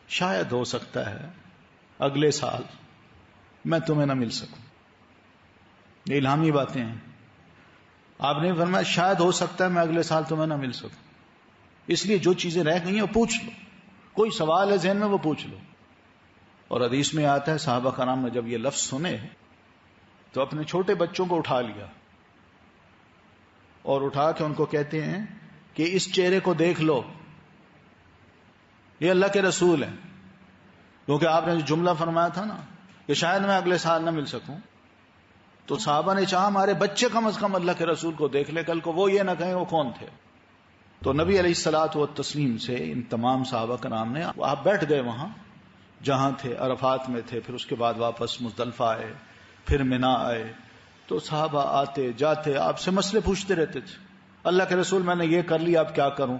شاید ہو سکتا ہے اگلے سال میں تمہیں نہ مل سکوں۔ یہ الہامی باتیں ہیں، آپ نے فرمایا شاید ہو سکتا ہے میں اگلے سال تمہیں نہ مل سکوں، اس لیے جو چیزیں رہ گئی ہیں وہ پوچھ لو، کوئی سوال ہے ذہن میں وہ پوچھ لو۔ اور حدیث میں آتا ہے صحابہ کرام نے جب یہ لفظ سنے تو اپنے چھوٹے بچوں کو اٹھا لیا اور اٹھا کے ان کو کہتے ہیں کہ اس چہرے کو دیکھ لو، یہ اللہ کے رسول ہیں. کیونکہ آپ نے جو جملہ فرمایا تھا نا کہ شاید میں اگلے سال نہ مل سکوں، تو صحابہ نے چاہا ہمارے بچے کم از کم اللہ کے رسول کو دیکھ لے، کل کو وہ یہ نہ کہیں وہ کون تھے. تو نبی علیہ الصلوۃ والتسلیم سے ان تمام صحابہ کرام نے، آپ بیٹھ گئے وہاں جہاں تھے، عرفات میں تھے، پھر اس کے بعد واپس مزدلفہ آئے، پھر منا آئے. تو صحابہ آتے جاتے آپ سے مسئلے پوچھتے رہتے تھے. اللہ کے رسول میں نے یہ کر لیا، اب کیا کروں؟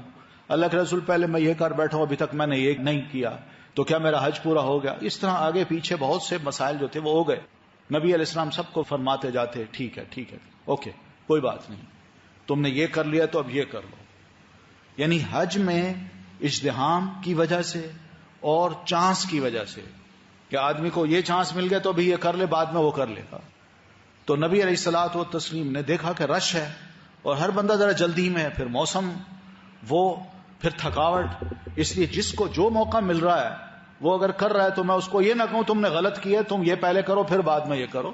اللہ کے رسول پہلے میں یہ کر بیٹھا ہوں، ابھی تک میں نے یہ نہیں کیا، تو کیا میرا حج پورا ہو گیا؟ اس طرح آگے پیچھے بہت سے مسائل جو تھے وہ ہو گئے. نبی علیہ السلام سب کو فرماتے جاتے ٹھیک ہے ٹھیک ہے، اوکے، کوئی بات نہیں، تم نے یہ کر لیا تو اب یہ کر لو. یعنی حج میں اجتہام کی وجہ سے اور چانس کی وجہ سے کہ آدمی کو یہ چانس مل گیا تو ابھی یہ کر لے، بعد میں وہ کر لے گا. تو نبی علیہ الصلوۃ والتسلیم نے دیکھا کہ رش ہے اور ہر بندہ ذرا جلدی میں ہے، پھر موسم وہ، پھر تھکاوٹ، اس لیے جس کو جو موقع مل رہا ہے وہ اگر کر رہا ہے تو میں اس کو یہ نہ کہوں تم نے غلط کیا، تم یہ پہلے کرو پھر بعد میں یہ کرو.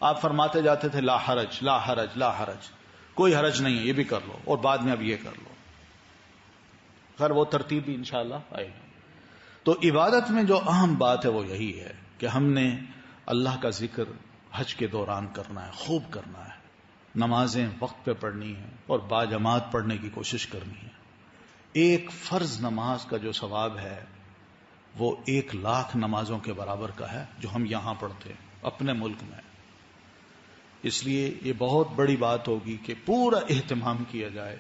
آپ فرماتے جاتے تھے لا حرج لا حرج لا حرج، کوئی حرج نہیں ہے، یہ بھی کر لو اور بعد میں اب یہ کر لو. خیر وہ ترتیب بھی انشاءاللہ آئے گی. تو عبادت میں جو اہم بات ہے وہ یہی ہے کہ ہم نے اللہ کا ذکر حج کے دوران کرنا ہے، خوب کرنا ہے، نمازیں وقت پہ پڑھنی ہیں اور باجماعت پڑھنے کی کوشش کرنی ہے. ایک فرض نماز کا جو ثواب ہے وہ 1,00,000 نمازوں کے برابر کا ہے جو ہم یہاں پڑھتے ہیں اپنے ملک میں. اس لیے یہ بہت بڑی بات ہوگی کہ پورا اہتمام کیا جائے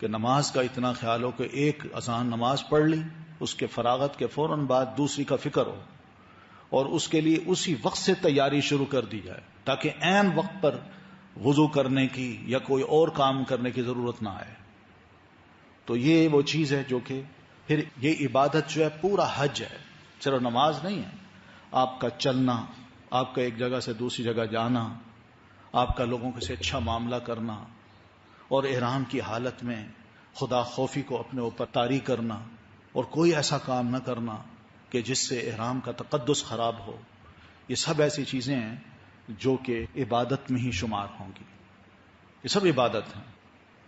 کہ نماز کا اتنا خیال ہو کہ ایک اذان نماز پڑھ لی، اس کے فراغت کے فوراً بعد دوسری کا فکر ہو اور اس کے لیے اسی وقت سے تیاری شروع کر دی جائے تاکہ عین وقت پر وضو کرنے کی یا کوئی اور کام کرنے کی ضرورت نہ آئے. تو یہ وہ چیز ہے جو کہ پھر یہ عبادت جو ہے پورا حج ہے، صرف نماز نہیں ہے. آپ کا چلنا، آپ کا ایک جگہ سے دوسری جگہ جانا، آپ کا لوگوں سے اچھا معاملہ کرنا اور احرام کی حالت میں خدا خوفی کو اپنے اوپر طاری کرنا اور کوئی ایسا کام نہ کرنا کہ جس سے احرام کا تقدس خراب ہو. یہ سب ایسی چیزیں ہیں جو کہ عبادت میں ہی شمار ہوں گی، یہ سب عبادت ہیں.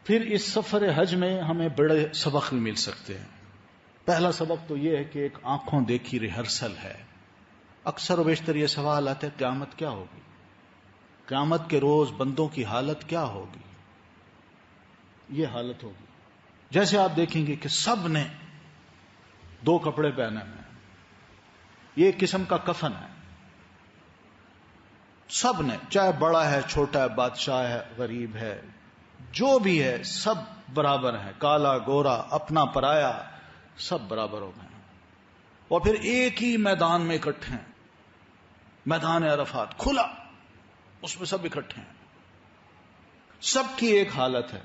پھر اس سفر حج میں ہمیں بڑے سبق بھی مل سکتے ہیں. پہلا سبق تو یہ ہے کہ ایک آنکھوں دیکھی ریہرسل ہے. اکثر و بیشتر یہ سوال آتا ہے قیامت کیا ہوگی، قیامت کے روز بندوں کی حالت کیا ہوگی. یہ حالت ہوگی جیسے آپ دیکھیں گے کہ سب نے 2 کپڑے پہنے ہوئے ہیں، یہ ایک قسم کا کفن ہے. سب نے، چاہے بڑا ہے چھوٹا ہے، بادشاہ ہے غریب ہے، جو بھی ہے سب برابر ہیں، کالا گورا اپنا پرایا سب برابر ہو گئے ہیں. اور پھر ایک ہی میدان میں اکٹھے ہیں، میدان عرفات کھلا، اس میں سب اکٹھے ہیں، سب کی ایک حالت ہے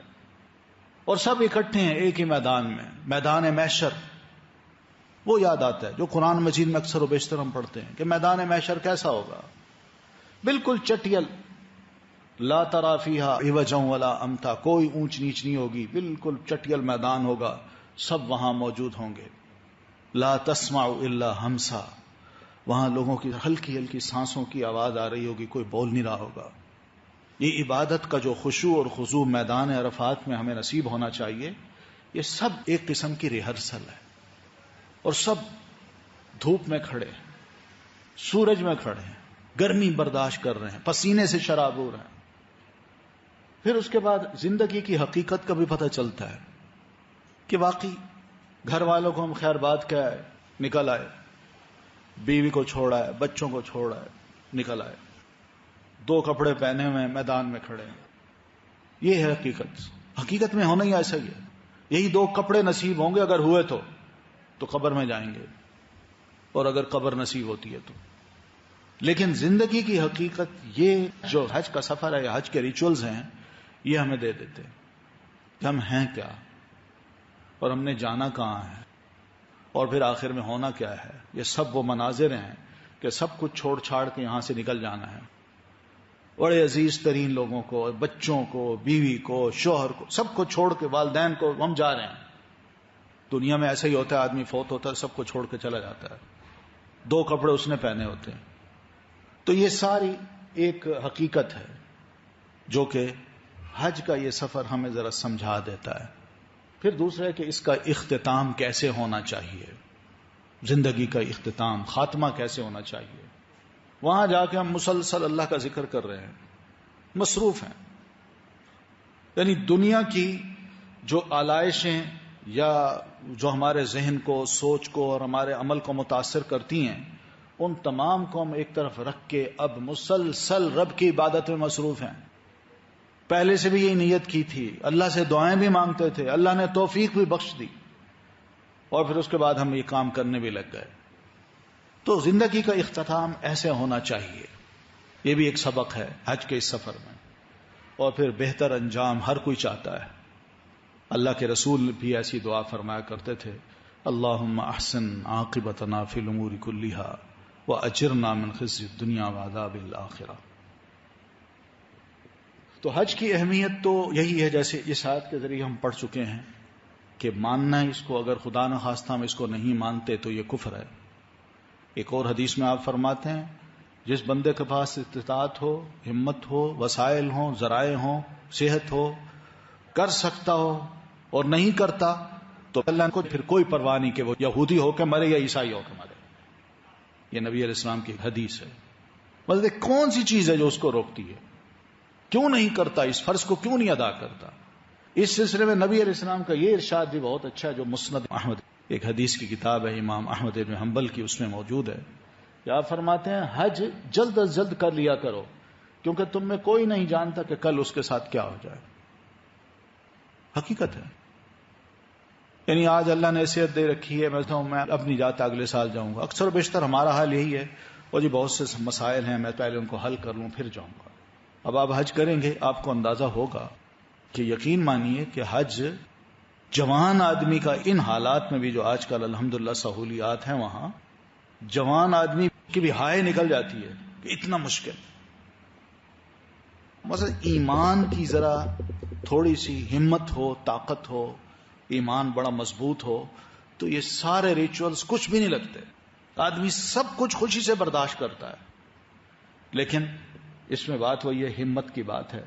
اور سب اکٹھے ہیں ایک ہی میدان میں، میدان محشر. وہ یاد آتا ہے جو قرآن مجید میں اکثر و بیشتر ہم پڑھتے ہیں کہ میدان محشر کیسا ہوگا، بالکل چٹیل، لا ترا فیہا عوجا ولا امتا، کوئی اونچ نیچ نہیں ہوگی، بالکل چٹیل میدان ہوگا، سب وہاں موجود ہوں گے. لا تسمع الا ہمسا، وہاں لوگوں کی ہلکی ہلکی سانسوں کی آواز آ رہی ہوگی، کوئی بول نہیں رہا ہوگا. یہ عبادت کا جو خشوع اور خضوع میدان عرفات میں ہمیں نصیب ہونا چاہیے، یہ سب ایک قسم کی ریہرسل ہے. اور سب دھوپ میں کھڑے ہیں، سورج میں کھڑے ہیں، گرمی برداشت کر رہے ہیں، پسینے سے شرابور ہیں. پھر اس کے بعد زندگی کی حقیقت کا بھی پتہ چلتا ہے کہ واقعی گھر والوں کو ہم خیر بات کہہ آئے، نکل آئے، بیوی کو چھوڑا ہے، بچوں کو چھوڑا ہے، نکل آئے، 2 کپڑے پہنے ہوئے ہیں، میدان میں کھڑے ہیں. یہ ہے حقیقت. حقیقت میں ہونا ہی ایسا ہی ہے. یہی 2 کپڑے نصیب ہوں گے اگر ہوئے تو قبر میں جائیں گے، اور اگر قبر نصیب ہوتی ہے تو. لیکن زندگی کی حقیقت یہ جو حج کا سفر ہے یا حج کے ریچولز ہیں، یہ ہمیں دے دیتے کہ ہم ہیں کیا اور ہم نے جانا کہاں ہے اور پھر آخر میں ہونا کیا ہے. یہ سب وہ مناظر ہیں کہ سب کچھ چھوڑ چھاڑ کے یہاں سے نکل جانا ہے. بڑے عزیز ترین لوگوں کو، بچوں کو، بیوی کو، شوہر کو، سب کو چھوڑ کے، والدین کو ہم جا رہے ہیں. دنیا میں ایسا ہی ہوتا ہے، آدمی فوت ہوتا ہے سب کو چھوڑ کے چلا جاتا ہے. 2 کپڑے اس نے پہنے ہوتے ہیں. تو یہ ساری ایک حقیقت ہے جو کہ حج کا یہ سفر ہمیں ذرا سمجھا دیتا ہے. پھر دوسرا ہے کہ اس کا اختتام کیسے ہونا چاہیے، زندگی کا اختتام، خاتمہ کیسے ہونا چاہیے. وہاں جا کے ہم مسلسل اللہ کا ذکر کر رہے ہیں، مصروف ہیں. یعنی دنیا کی جو آلائشیں یا جو ہمارے ذہن کو، سوچ کو اور ہمارے عمل کو متاثر کرتی ہیں، ان تمام کو ہم ایک طرف رکھ کے اب مسلسل رب کی عبادت میں مصروف ہیں. پہلے سے بھی یہی نیت کی تھی، اللہ سے دعائیں بھی مانگتے تھے، اللہ نے توفیق بھی بخش دی، اور پھر اس کے بعد ہم یہ کام کرنے بھی لگ گئے. تو زندگی کا اختتام ایسے ہونا چاہیے. یہ بھی ایک سبق ہے حج کے اس سفر میں. اور پھر بہتر انجام ہر کوئی چاہتا ہے. اللہ کے رسول بھی ایسی دعا فرمایا کرتے تھے، اللہم احسن عاقبتنا فی الامور کلھا واجرنا من خزی الدنیا وعذاب الآخرہ. تو حج کی اہمیت تو یہی ہے، جیسے اس آیت کے ذریعے ہم پڑھ چکے ہیں، کہ ماننا اس کو، اگر خدا نخواستہ ہم اس کو نہیں مانتے تو یہ کفر ہے. ایک اور حدیث میں آپ فرماتے ہیں، جس بندے کے پاس استطاعت ہو، ہمت ہو، وسائل ہوں، ذرائع ہوں، صحت ہو، کر سکتا ہو اور نہیں کرتا، تو اللہ کو پھر کوئی پرواہ نہیں کہ وہ یہودی ہو کے مرے یا عیسائی ہو کے مرے. یہ نبی علیہ السلام کی حدیث ہے. مطلب کون سی چیز ہے جو اس کو روکتی ہے؟ کیوں نہیں کرتا؟ اس فرض کو کیوں نہیں ادا کرتا؟ اس سلسلے میں نبی علیہ السلام کا یہ ارشاد بھی بہت اچھا ہے، جو مسند احمد، ایک حدیث کی کتاب ہے امام احمد بن حنبل کی، اس میں موجود ہے. آپ فرماتے ہیں حج جلد از جلد کر لیا کرو، کیونکہ تم میں کوئی نہیں جانتا کہ کل اس کے ساتھ کیا ہو جائے. حقیقت ہے. یعنی آج اللہ نے صحت دے رکھی ہے، میں اپنی جاتا اگلے سال جاؤں گا. اکثر و بیشتر ہمارا حال یہی ہے، اور جی بہت سے مسائل ہیں، میں پہلے ان کو حل کر لوں پھر جاؤں گا. اب آپ حج کریں گے، آپ کو اندازہ ہوگا کہ یقین مانیے کہ حج جوان آدمی کا ان حالات میں بھی، جو آج کل الحمدللہ سہولیات ہیں، وہاں جوان آدمی کی بھی ہائے نکل جاتی ہے کہ اتنا مشکل. مثلا ایمان کی ذرا تھوڑی سی ہمت ہو، طاقت ہو، ایمان بڑا مضبوط ہو، تو یہ سارے ریچولز کچھ بھی نہیں لگتے. آدمی سب کچھ خوشی سے برداشت کرتا ہے. لیکن اس میں بات وہی ہے، ہمت کی بات ہے،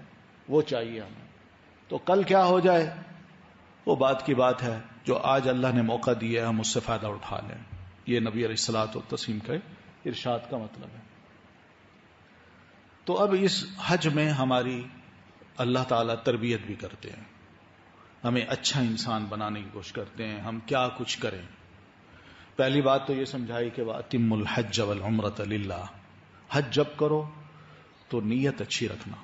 وہ چاہیے ہمیں. تو کل کیا ہو جائے وہ بات کی بات ہے. جو آج اللہ نے موقع دیا ہے ہم اس سے فائدہ اٹھا لیں. یہ نبی علیہ الصلوۃ والتسلیم کے ارشاد کا مطلب ہے. تو اب اس حج میں ہماری اللہ تعالیٰ تربیت بھی کرتے ہیں، ہمیں اچھا انسان بنانے کی کوشش کرتے ہیں. ہم کیا کچھ کریں؟ پہلی بات تو یہ سمجھائی کہ وَأَتِمُّ الْحَجَّ وَالْعُمْرَةَ لِلَّهِ. حج جب کرو تو نیت اچھی رکھنا،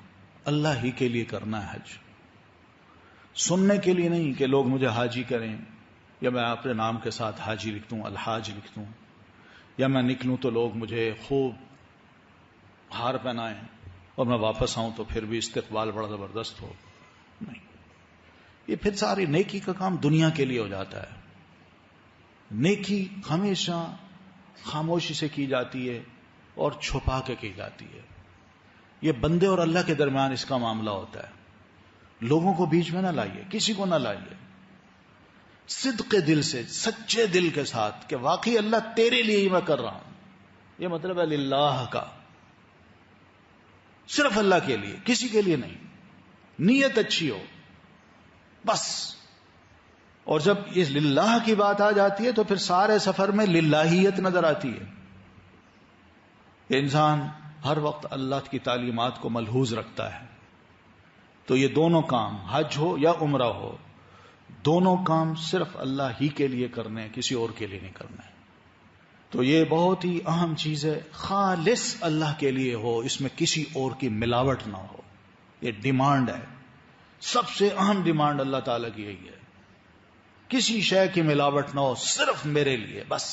اللہ ہی کے لیے کرنا ہے حج. سننے کے لیے نہیں کہ لوگ مجھے حاجی کریں، یا میں اپنے نام کے ساتھ حاجی لکھ دوں، الحاج لکھ دوں، یا میں نکلوں تو لوگ مجھے خوب ہار پہنائیں اور میں واپس آؤں تو پھر بھی استقبال بڑا زبردست ہو. نہیں، یہ پھر ساری نیکی کا کام دنیا کے لیے ہو جاتا ہے. نیکی ہمیشہ خاموشی سے کی جاتی ہے اور چھپا کے کی جاتی ہے. یہ بندے اور اللہ کے درمیان اس کا معاملہ ہوتا ہے. لوگوں کو بیچ میں نہ لائیے، کسی کو نہ لائیے. صدق دل سے، سچے دل کے ساتھ کہ واقعی اللہ تیرے لیے ہی میں کر رہا ہوں. یہ مطلب ہے للہ کا، صرف اللہ کے لیے، کسی کے لیے نہیں. نیت اچھی ہو بس. اور جب اس للہ کی بات آ جاتی ہے تو پھر سارے سفر میں للہیت نظر آتی ہے. انسان ہر وقت اللہ کی تعلیمات کو ملحوظ رکھتا ہے. تو یہ دونوں کام، حج ہو یا عمرہ ہو، دونوں کام صرف اللہ ہی کے لیے کرنے ہیں، کسی اور کے لیے نہیں کرنا ہے. تو یہ بہت ہی اہم چیز ہے، خالص اللہ کے لیے ہو، اس میں کسی اور کی ملاوٹ نہ ہو. یہ ڈیمانڈ ہے، سب سے اہم ڈیمانڈ اللہ تعالیٰ کی یہی ہے، کسی شے کی ملاوٹ نہ ہو، صرف میرے لیے بس.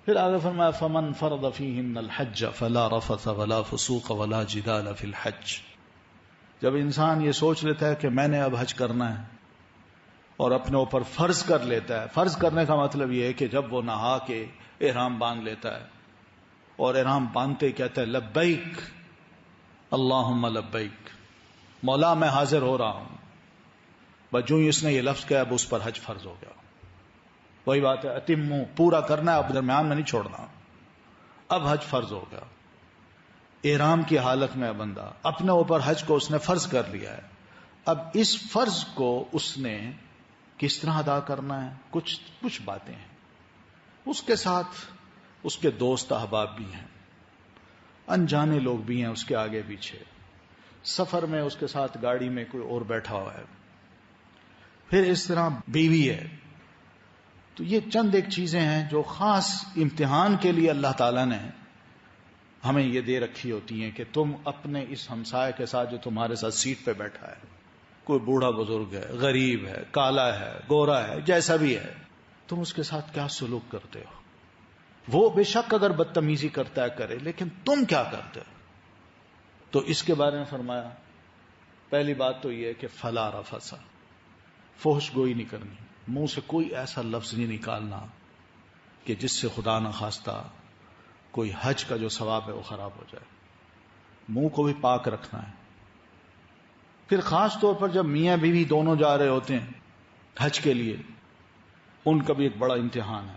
پھر آگے فرمایا فمن فرض فیہن الحج فلا رفث ولا فسوق ولا جدال فی الحج. جب انسان یہ سوچ لیتا ہے کہ میں نے اب حج کرنا ہے اور اپنے اوپر فرض کر لیتا ہے، فرض کرنے کا مطلب یہ ہے کہ جب وہ نہا کے احرام باندھ لیتا ہے اور احرام باندھتے کہتا ہے لبیک اللہم لبیک، مولا میں حاضر ہو رہا ہوں، بس جو ہی اس نے یہ لفظ کہا اب اس پر حج فرض ہو گیا. وہی بات ہے، اتمو، پورا کرنا ہے، اب درمیان میں نہیں چھوڑنا. اب حج فرض ہو گیا. احرام کی حالت میں بندہ اپنے اوپر حج کو اس نے فرض کر لیا ہے. اب اس فرض کو اس نے کس طرح ادا کرنا ہے؟ کچھ باتیں ہیں. اس کے ساتھ اس کے دوست احباب بھی ہیں، انجانے لوگ بھی ہیں اس کے آگے پیچھے، سفر میں اس کے ساتھ گاڑی میں کوئی اور بیٹھا ہوا ہے، پھر اس طرح بیوی ہے. تو یہ چند ایک چیزیں ہیں جو خاص امتحان کے لیے اللہ تعالیٰ نے ہمیں یہ دے رکھی ہوتی ہیں کہ تم اپنے اس ہمسائے کے ساتھ جو تمہارے ساتھ سیٹ پہ بیٹھا ہے، کوئی بوڑھا بزرگ ہے، غریب ہے، کالا ہے، گورا ہے، جیسا بھی ہے، تم اس کے ساتھ کیا سلوک کرتے ہو. وہ بے شک اگر بدتمیزی کرتا ہے کرے، لیکن تم کیا کرتے ہو. تو اس کے بارے میں فرمایا پہلی بات تو یہ ہے کہ فلا رفث، فحش گوئی نہیں کرنی، منہ سے کوئی ایسا لفظ نہیں نکالنا کہ جس سے خدا نہ خواستہ کوئی حج کا جو ثواب ہے وہ خراب ہو جائے. منہ کو بھی پاک رکھنا ہے. پھر خاص طور پر جب میاں بیوی دونوں جا رہے ہوتے ہیں حج کے لیے، ان کا بھی ایک بڑا امتحان ہے.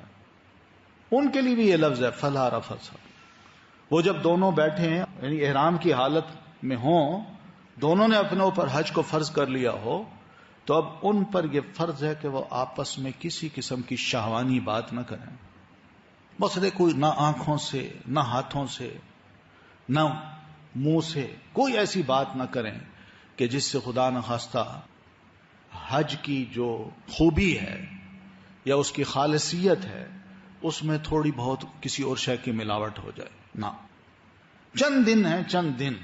ان کے لیے بھی یہ لفظ ہے فلا رفث. وہ جب دونوں بیٹھے ہیں یعنی احرام کی حالت میں ہوں، دونوں نے اپنے اوپر حج کو فرض کر لیا ہو، تو اب ان پر یہ فرض ہے کہ وہ آپس میں کسی قسم کی شہوانی بات نہ کریں. مسئلے کوئی نہ آنکھوں سے، نہ ہاتھوں سے، نہ منہ سے کوئی ایسی بات نہ کریں کہ جس سے خدا نہ خواستہ حج کی جو خوبی ہے یا اس کی خالصیت ہے اس میں تھوڑی بہت کسی اور شے کی ملاوٹ ہو جائے. نہ، چند دن ہیں، چند دن،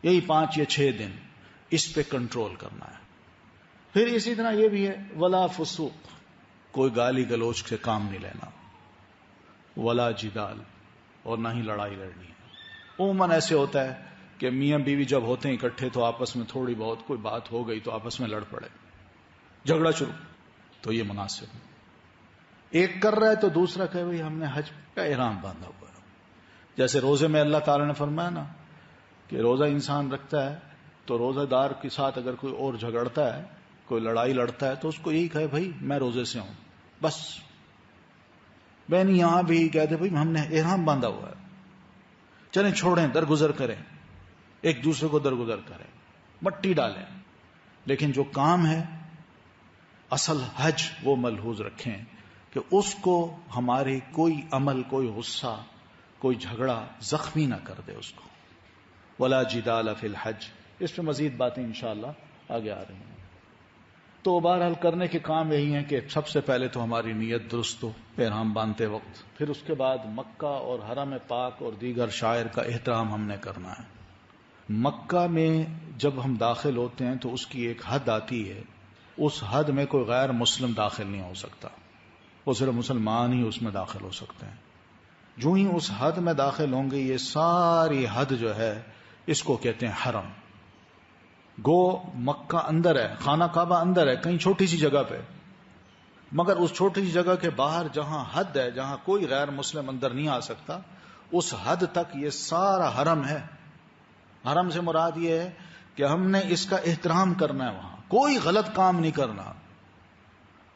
یہی 5 یا 6 دن، اس پہ کنٹرول کرنا ہے. پھر اسی طرح یہ بھی ہے ولا فسوق، کوئی گالی گلوچ سے کام نہیں لینا، ولا جدال، اور نہ ہی لڑائی لڑنی ہے. عموماً ایسے ہوتا ہے کہ میاں بیوی جب ہوتے ہیں اکٹھے تو آپس میں تھوڑی بہت کوئی بات ہو گئی تو آپس میں لڑ پڑے، جھگڑا شروع. تو یہ مناسب ہے. ایک کر رہا ہے تو دوسرا کہے بھائی ہم نے حج کا احرام باندھا ہوا ہے. جیسے روزے میں اللہ تعالی نے فرمایا نا کہ روزہ انسان رکھتا ہے تو روزہ دار کے ساتھ اگر کوئی اور جھگڑتا ہے، کوئی لڑائی لڑتا ہے، تو اس کو یہی کہے بھائی میں روزے سے ہوں بس. بہن یہاں بھی کہتے بھائی ہم نے احرام باندھا ہوا ہے، چلیں چھوڑیں، درگزر کریں، ایک دوسرے کو درگزر کریں، مٹی ڈالیں. لیکن جو کام ہے اصل حج وہ ملحوظ رکھیں کہ اس کو ہمارے کوئی عمل، کوئی غصہ، کوئی جھگڑا زخمی نہ کر دے اس کو. ولا جدال فی الحج. اس پہ مزید باتیں انشاءاللہ آگے آ رہی ہیں. تو بہرحال کرنے کے کام یہی ہیں کہ سب سے پہلے تو ہماری نیت درست ہو احرام باندھتے وقت، پھر اس کے بعد مکہ اور حرم پاک اور دیگر شعائر کا احترام ہم نے کرنا ہے. مکہ میں جب ہم داخل ہوتے ہیں تو اس کی ایک حد آتی ہے، اس حد میں کوئی غیر مسلم داخل نہیں ہو سکتا، وہ صرف مسلمان ہی اس میں داخل ہو سکتے ہیں. جو ہی اس حد میں داخل ہوں گے، یہ ساری حد جو ہے اس کو کہتے ہیں حرم. گو مکہ اندر ہے، خانہ کعبہ اندر ہے، کہیں چھوٹی سی جگہ پہ، مگر اس چھوٹی سی جگہ کے باہر جہاں حد ہے، جہاں کوئی غیر مسلم اندر نہیں آ سکتا، اس حد تک یہ سارا حرم ہے. حرم سے مراد یہ ہے کہ ہم نے اس کا احترام کرنا ہے، وہاں کوئی غلط کام نہیں کرنا.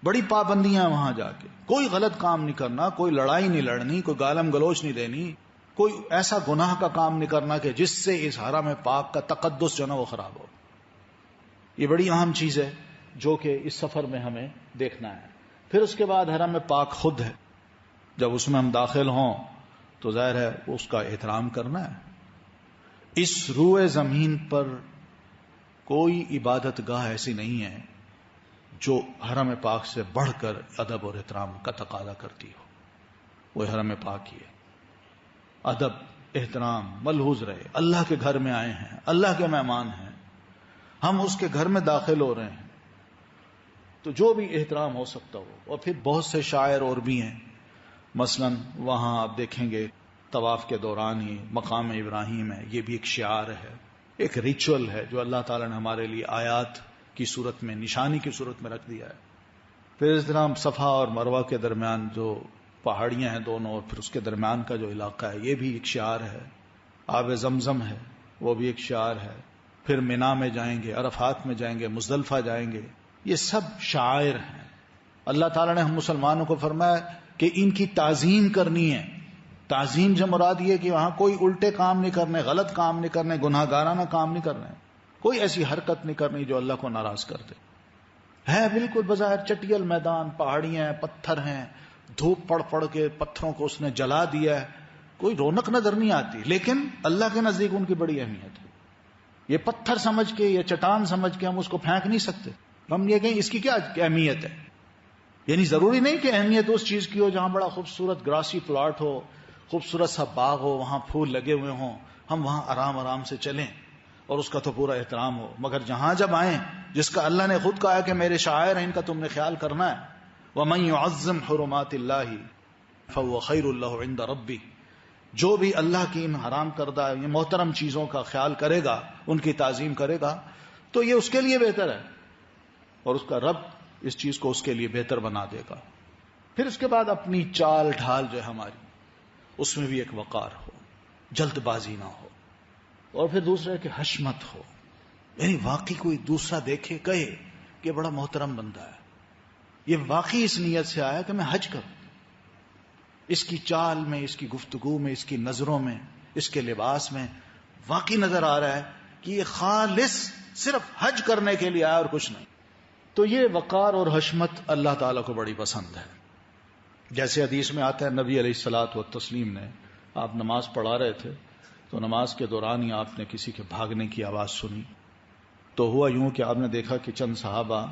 بڑی پابندیاں وہاں جا کے، کوئی غلط کام نہیں کرنا، کوئی لڑائی نہیں لڑنی، کوئی گالم گلوچ نہیں دینی، کوئی ایسا گناہ کا کام نہیں کرنا کہ جس سے اس حرم پاک کا تقدس جو ہے نا وہ خراب ہو. یہ بڑی اہم چیز ہے جو کہ اس سفر میں ہمیں دیکھنا ہے. پھر اس کے بعد حرم پاک خود ہے، جب اس میں ہم داخل ہوں تو ظاہر ہے اس کا احترام کرنا ہے. اس روئے زمین پر کوئی عبادت گاہ ایسی نہیں ہے جو حرم پاک سے بڑھ کر ادب اور احترام کا تقاضا کرتی ہو. وہ حرم پاک ہی ہے. ادب، احترام ملحوظ رہے. اللہ کے گھر میں آئے ہیں، اللہ کے مہمان ہیں، ہم اس کے گھر میں داخل ہو رہے ہیں، تو جو بھی احترام ہو سکتا ہو. اور پھر بہت سے شاعر اور بھی ہیں، مثلا وہاں آپ دیکھیں گے طواف کے دوران ہی مقام ابراہیم ہے، یہ بھی ایک شعار ہے، ایک ریچول ہے جو اللہ تعالیٰ نے ہمارے لیے آیات کی صورت میں، نشانی کی صورت میں رکھ دیا ہے. پھر اس طرح صفا اور مروہ کے درمیان جو پہاڑیاں ہیں دونوں، اور پھر اس کے درمیان کا جو علاقہ ہے یہ بھی ایک شعار ہے. آب زمزم ہے وہ بھی ایک شعار ہے. پھر مینا میں جائیں گے، عرفات میں جائیں گے، مزدلفہ جائیں گے، یہ سب شعائر ہیں. اللہ تعالیٰ نے ہم مسلمانوں کو فرمایا کہ ان کی تعظیم کرنی ہے. تعظیم سے مراد یہ کہ وہاں کوئی الٹے کام نہیں کرنے، غلط کام نہیں کرنے، گناہ گارانہ کام نہیں کرنے، کوئی ایسی حرکت نہیں کرنی جو اللہ کو ناراض کر دے. ہے بالکل بظاہر چٹیل میدان، پہاڑیاں ہیں، پتھر ہیں، دھوپ پڑ پڑ کے پتھروں کو اس نے جلا دیا ہے، کوئی رونق نظر نہیں آتی، لیکن اللہ کے نزدیک ان کی بڑی اہمیت ہے. یہ پتھر سمجھ کے یا چٹان سمجھ کے ہم اس کو پھینک نہیں سکتے. ہم یہ کہیں اس کی کیا اہمیت ہے. یعنی ضروری نہیں کہ اہمیت اس چیز کی ہو جہاں بڑا خوبصورت گراسی پلاٹ ہو، خوبصورت سا باغ ہو، وہاں پھول لگے ہوئے ہوں، ہم وہاں آرام آرام سے چلیں اور اس کا تو پورا احترام ہو. مگر جہاں جب آئیں جس کا اللہ نے خود کہا کہ میرے شاعر ہیں، ان کا تم نے خیال کرنا ہے. وَمَن يُعَظِّمْ حُرُمَاتِ اللَّهِ فَهُوَ خَيْرٌ لَهُ عِندَ رَبِّهِ. جو بھی اللہ کی ان حرام کردہ یہ محترم چیزوں کا خیال کرے گا، ان کی تعظیم کرے گا، تو یہ اس کے لیے بہتر ہے، اور اس کا رب اس چیز کو اس کے لیے بہتر بنا دے گا. پھر اس کے بعد اپنی چال ڈھال جو ہے ہماری، اس میں بھی ایک وقار ہو، جلد بازی نہ ہو، اور پھر دوسرے کہ حشمت ہو. یعنی واقعی کوئی دوسرا دیکھے کہے کہ بڑا محترم بندہ ہے، یہ واقعی اس نیت سے آیا کہ میں حج کروں. اس کی چال میں، اس کی گفتگو میں، اس کی نظروں میں، اس کے لباس میں واقعی نظر آ رہا ہے کہ یہ خالص صرف حج کرنے کے لیے آیا اور کچھ نہیں. تو یہ وقار اور حشمت اللہ تعالیٰ کو بڑی پسند ہے. جیسے حدیث میں آتا ہے، نبی علیہ الصلوۃ والتسلیم نے، آپ نماز پڑھا رہے تھے تو نماز کے دوران ہی آپ نے کسی کے بھاگنے کی آواز سنی. تو ہوا یوں کہ آپ نے دیکھا کہ چند صحابہ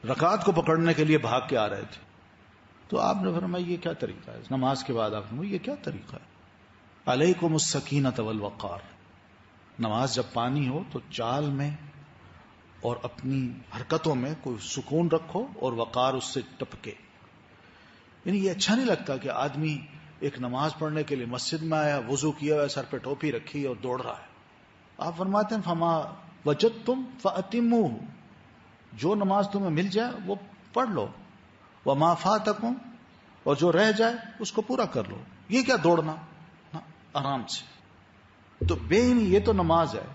رکعت کو پکڑنے کے لیے بھاگ کے آ رہے تھے. تو آپ نے فرمایا یہ کیا طریقہ ہے. نماز کے بعد آپ نے فرمایا یہ کیا طریقہ ہے. علیکم السکینۃ والوقار. نماز جب پانی ہو تو چال میں اور اپنی حرکتوں میں کوئی سکون رکھو اور وقار اس سے ٹپکے. یعنی یہ اچھا نہیں لگتا کہ آدمی ایک نماز پڑھنے کے لیے مسجد میں آیا، وضو کیا ہوا ہے، سر پہ ٹوپی رکھی اور دوڑ رہا ہے. آپ فرماتے ہیں فما وجدتم فاتموہ. جو نماز تمہیں مل جائے وہ پڑھ لو، وما فاتکم، اور جو رہ جائے اس کو پورا کر لو. یہ کیا دوڑنا، آرام سے. تو بے نہیں، یہ تو نماز ہے،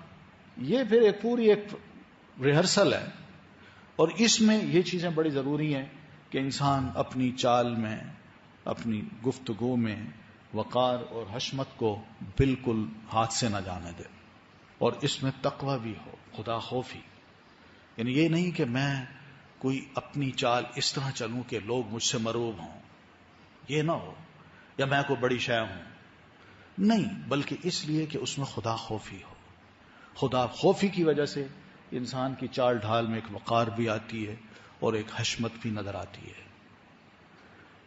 یہ پھر ایک پوری ایک ریہرسل ہے، اور اس میں یہ چیزیں بڑی ضروری ہیں کہ انسان اپنی چال میں، اپنی گفتگو میں وقار اور حشمت کو بالکل ہاتھ سے نہ جانے دے، اور اس میں تقوی بھی ہو، خدا خوفی. یعنی یہ نہیں کہ میں کوئی اپنی چال اس طرح چلوں کہ لوگ مجھ سے مرعوب ہوں، یہ نہ ہو، یا میں کوئی بڑی شے ہوں، نہیں، بلکہ اس لیے کہ اس میں خدا خوفی ہو. خدا خوفی کی وجہ سے انسان کی چال ڈھال میں ایک وقار بھی آتی ہے اور ایک حشمت بھی نظر آتی ہے.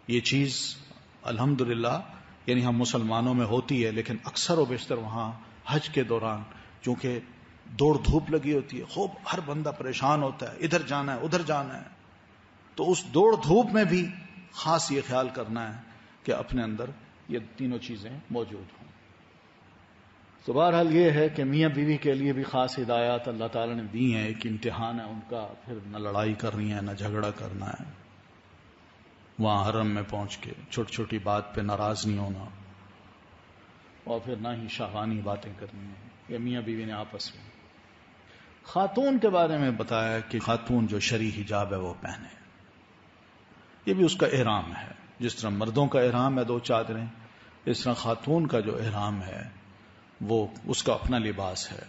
یہ چیز الحمدللہ یعنی ہم مسلمانوں میں ہوتی ہے، لیکن اکثر و بیشتر وہاں حج کے دوران چونکہ دوڑ دھوپ لگی ہوتی ہے، خوب ہر بندہ پریشان ہوتا ہے، ادھر جانا ہے ادھر جانا ہے، تو اس دوڑ دھوپ میں بھی خاص یہ خیال کرنا ہے کہ اپنے اندر یہ تینوں چیزیں موجود ہوں. تو بہرحال یہ ہے کہ میاں بیوی کے لیے بھی خاص ہدایات اللہ تعالیٰ نے دی ہیں. ایک امتحان ہے ان کا، پھر نہ لڑائی کرنی ہے نہ جھگڑا کرنا ہے، وہاں حرم میں پہنچ کے چھوٹی چھوٹی بات پہ ناراض نہیں ہونا، اور پھر نہ ہی شہوانی باتیں کرنی ہیں. یہ میاں بیوی نے آپس میں. خاتون کے بارے میں بتایا کہ خاتون جو شرعی حجاب ہے وہ پہنے، یہ بھی اس کا احرام ہے. جس طرح مردوں کا احرام ہے 2 چادریں، اس طرح خاتون کا جو احرام ہے وہ اس کا اپنا لباس ہے،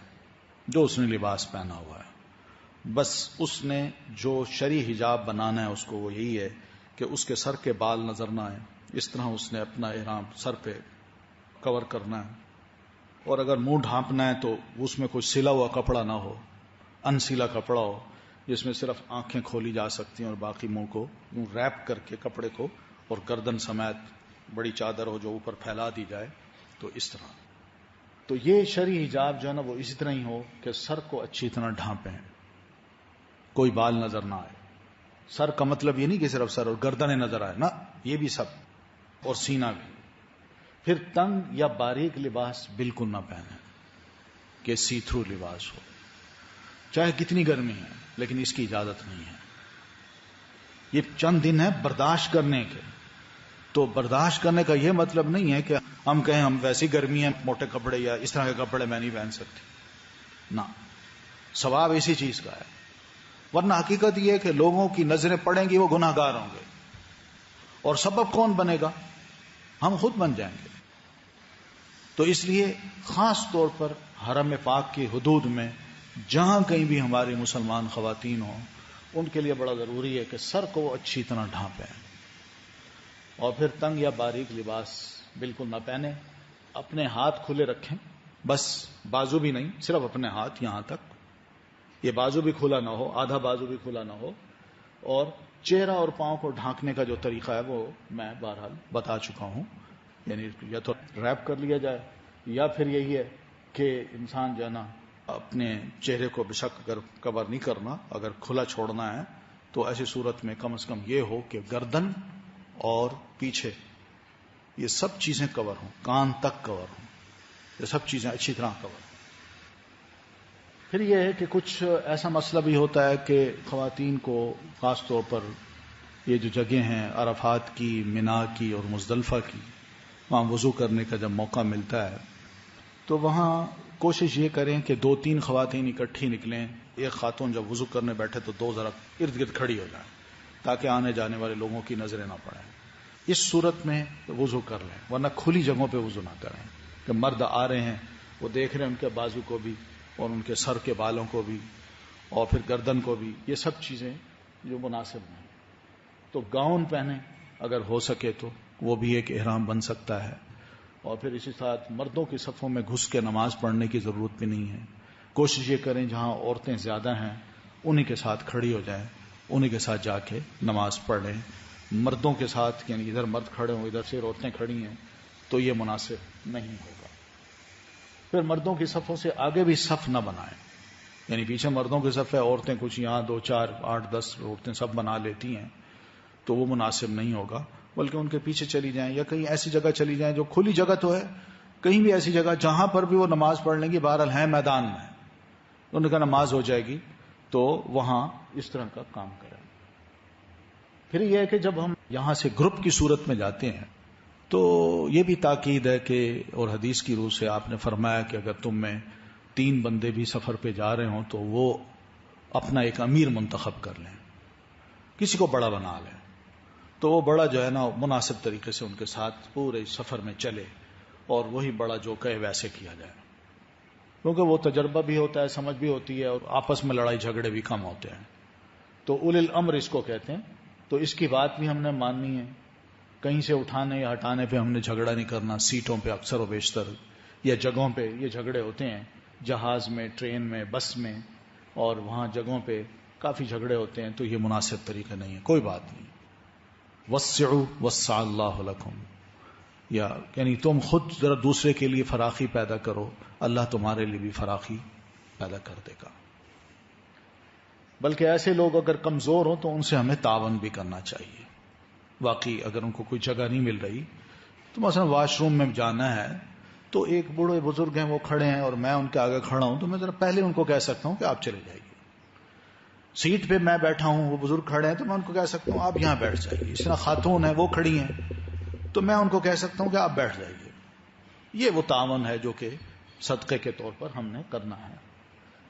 جو اس نے لباس پہنا ہوا ہے. بس اس نے جو شرعی حجاب بنانا ہے اس کو وہ یہی ہے کہ اس کے سر کے بال نظر نہ آئے، اس طرح اس نے اپنا احرام سر پہ کور کرنا ہے. اور اگر منہ ڈھانپنا ہے تو اس میں کوئی سلا ہوا کپڑا نہ ہو، انسیلا کپڑا ہو جس میں صرف آنکھیں کھولی جا سکتی ہیں اور باقی منہ کو ریپ کر کے کپڑے کو، اور گردن سمیت بڑی چادر ہو جو اوپر پھیلا دی جائے. تو اس طرح تو یہ شرعی حجاب جو ہے نا وہ اسی طرح ہی ہو کہ سر کو اچھی طرح ڈھانپیں، کوئی بال نظر نہ آئے. سر کا مطلب یہ نہیں کہ صرف سر اور گردنیں نظر آئے، نہ، یہ بھی سب، اور سینہ بھی. پھر تنگ یا باریک لباس بالکل نہ پہنے کہ سی تھرو لباس ہو، چاہے کتنی گرمی ہے، لیکن اس کی اجازت نہیں ہے. یہ چند دن ہے برداشت کرنے کے. تو برداشت کرنے کا یہ مطلب نہیں ہے کہ ہم کہیں ہم ویسی گرمی ہے موٹے کپڑے یا اس طرح کے کپڑے میں نہیں پہن سکتی، نہ، ثواب اسی چیز کا ہے. ورنہ حقیقت یہ ہے کہ لوگوں کی نظریں پڑیں گی، وہ گناہ گار ہوں گے. اور سبب کون بنے گا؟ ہم خود بن جائیں گے. تو اس لیے خاص طور پر حرم پاک کی حدود میں جہاں کہیں بھی ہماری مسلمان خواتین ہوں، ان کے لیے بڑا ضروری ہے کہ سر کو وہ اچھی طرح ڈھانپیں، اور پھر تنگ یا باریک لباس بالکل نہ پہنیں. اپنے ہاتھ کھلے رکھیں، بس بازو بھی نہیں، صرف اپنے ہاتھ یہاں تک. یہ بازو بھی کھلا نہ ہو، آدھا بازو بھی کھلا نہ ہو. اور چہرہ اور پاؤں کو ڈھانکنے کا جو طریقہ ہے وہ میں بہرحال بتا چکا ہوں. یعنی یا تو ریپ کر لیا جائے، یا پھر یہی ہے کہ انسان جو ہے نا اپنے چہرے کو بشک اگر کور نہیں کرنا، اگر کھلا چھوڑنا ہے تو ایسی صورت میں کم از کم یہ ہو کہ گردن اور پیچھے یہ سب چیزیں کور ہوں، کان تک کور ہوں، یہ سب چیزیں اچھی طرح کور ہوں. پھر یہ ہے کہ کچھ ایسا مسئلہ بھی ہوتا ہے کہ خواتین کو خاص طور پر یہ جو جگہیں ہیں عرفات کی، منا کی اور مزدلفہ کی، وہاں وضو کرنے کا جب موقع ملتا ہے تو وہاں کوشش یہ کریں کہ 2-3 خواتین اکٹھی نکلیں. ایک خاتون جب وضو کرنے بیٹھے تو 2 ذرا ارد گرد کھڑی ہو جائیں تاکہ آنے جانے والے لوگوں کی نظریں نہ پڑیں. اس صورت میں وضو کر لیں، ورنہ کھلی جگہوں پہ وضو نہ کریں کہ مرد آ رہے ہیں، وہ دیکھ رہے ہیں ان کے بازو کو بھی اور ان کے سر کے بالوں کو بھی اور پھر گردن کو بھی. یہ سب چیزیں جو مناسب نہیں. تو گاؤن پہنیں اگر ہو سکے تو، وہ بھی ایک احرام بن سکتا ہے. اور پھر اسی ساتھ مردوں کی صفوں میں گھس کے نماز پڑھنے کی ضرورت بھی نہیں ہے. کوشش یہ کریں جہاں عورتیں زیادہ ہیں انہی کے ساتھ کھڑی ہو جائیں، انہی کے ساتھ جا کے نماز پڑھ لیں. مردوں کے ساتھ یعنی ادھر مرد کھڑے ہوں ادھر سے عورتیں کھڑی ہیں تو یہ مناسب نہیں ہوگا. پھر مردوں کی صفوں سے آگے بھی صف نہ بنائیں، یعنی پیچھے مردوں کی صف ہے، عورتیں کچھ یہاں 2 4 8 10 عورتیں سب بنا لیتی ہیں تو وہ مناسب نہیں ہوگا. بلکہ ان کے پیچھے چلی جائیں یا کہیں ایسی جگہ چلی جائیں جو کھلی جگہ تو ہے، کہیں بھی ایسی جگہ جہاں پر بھی وہ نماز پڑھ لیں گی، بہرحال ہے میدان میں ان کا نماز ہو جائے گی، تو وہاں اس طرح کا کام کریں. پھر یہ ہے کہ جب ہم یہاں سے گروپ کی صورت میں جاتے ہیں تو یہ بھی تاکید ہے کہ، اور حدیث کی روح سے آپ نے فرمایا کہ اگر تم میں 3 بندے بھی سفر پہ جا رہے ہوں تو وہ اپنا ایک امیر منتخب کر لیں، کسی کو بڑا بنا لیں، تو وہ بڑا جو ہے نا مناسب طریقے سے ان کے ساتھ پورے سفر میں چلے اور وہی بڑا جو کہے ویسے کیا جائے، کیونکہ وہ تجربہ بھی ہوتا ہے، سمجھ بھی ہوتی ہے، اور آپس میں لڑائی جھگڑے بھی کم ہوتے ہیں. تو اولی الامر اس کو کہتے ہیں. تو اس کی بات بھی ہم نے ماننی ہے، کہیں سے اٹھانے یا ہٹانے پہ ہم نے جھگڑا نہیں کرنا. سیٹوں پہ اکثر و بیشتر یا جگہوں پہ یہ جھگڑے ہوتے ہیں، جہاز میں، ٹرین میں، بس میں، اور وہاں جگہوں پہ کافی جھگڑے ہوتے ہیں. تو یہ مناسب طریقہ نہیں ہے، کوئی بات نہیں. وسعوا وسع اللہ لکم، یعنی تم خود ذرا دوسرے کے لیے فراخی پیدا کرو، اللہ تمہارے لیے بھی فراخی پیدا کر دے گا. بلکہ ایسے لوگ اگر کمزور ہوں تو ان سے ہمیں تعاون بھی کرنا چاہیے. واقعی اگر ان کو کوئی جگہ نہیں مل رہی تو مثلا واش روم میں جانا ہے تو ایک بوڑھے بزرگ ہیں وہ کھڑے ہیں اور میں ان کے آگے کھڑا ہوں تو میں ذرا پہلے ان کو کہہ سکتا ہوں کہ آپ چلے جائیے. سیٹ پہ میں بیٹھا ہوں، وہ بزرگ کھڑے ہیں تو میں ان کو کہہ سکتا ہوں آپ یہاں بیٹھ جائیے. اس طرح خاتون ہیں وہ کھڑی ہیں تو میں ان کو کہہ سکتا ہوں کہ آپ بیٹھ جائیے. یہ وہ تعاون ہے جو کہ صدقے کے طور پر ہم نے کرنا ہے.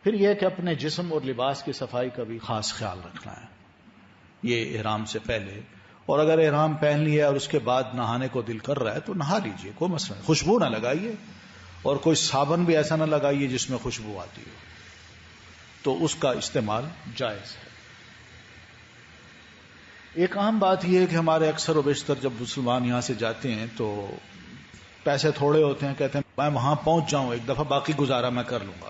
پھر یہ کہ اپنے جسم اور لباس کی صفائی کا بھی خاص خیال رکھنا ہے، یہ احرام سے پہلے. اور اگر احرام پہن لیا اور اس کے بعد نہانے کو دل کر رہا ہے تو نہا لیجئے، کوئی مسئلہ نہیں. خوشبو نہ لگائیے اور کوئی صابن بھی ایسا نہ لگائیے جس میں خوشبو آتی ہو، تو اس کا استعمال جائز ہے. ایک اہم بات یہ ہے کہ ہمارے اکثر و بیشتر جب مسلمان یہاں سے جاتے ہیں تو پیسے تھوڑے ہوتے ہیں، کہتے ہیں میں وہاں پہنچ جاؤں ایک دفعہ، باقی گزارا میں کر لوں گا.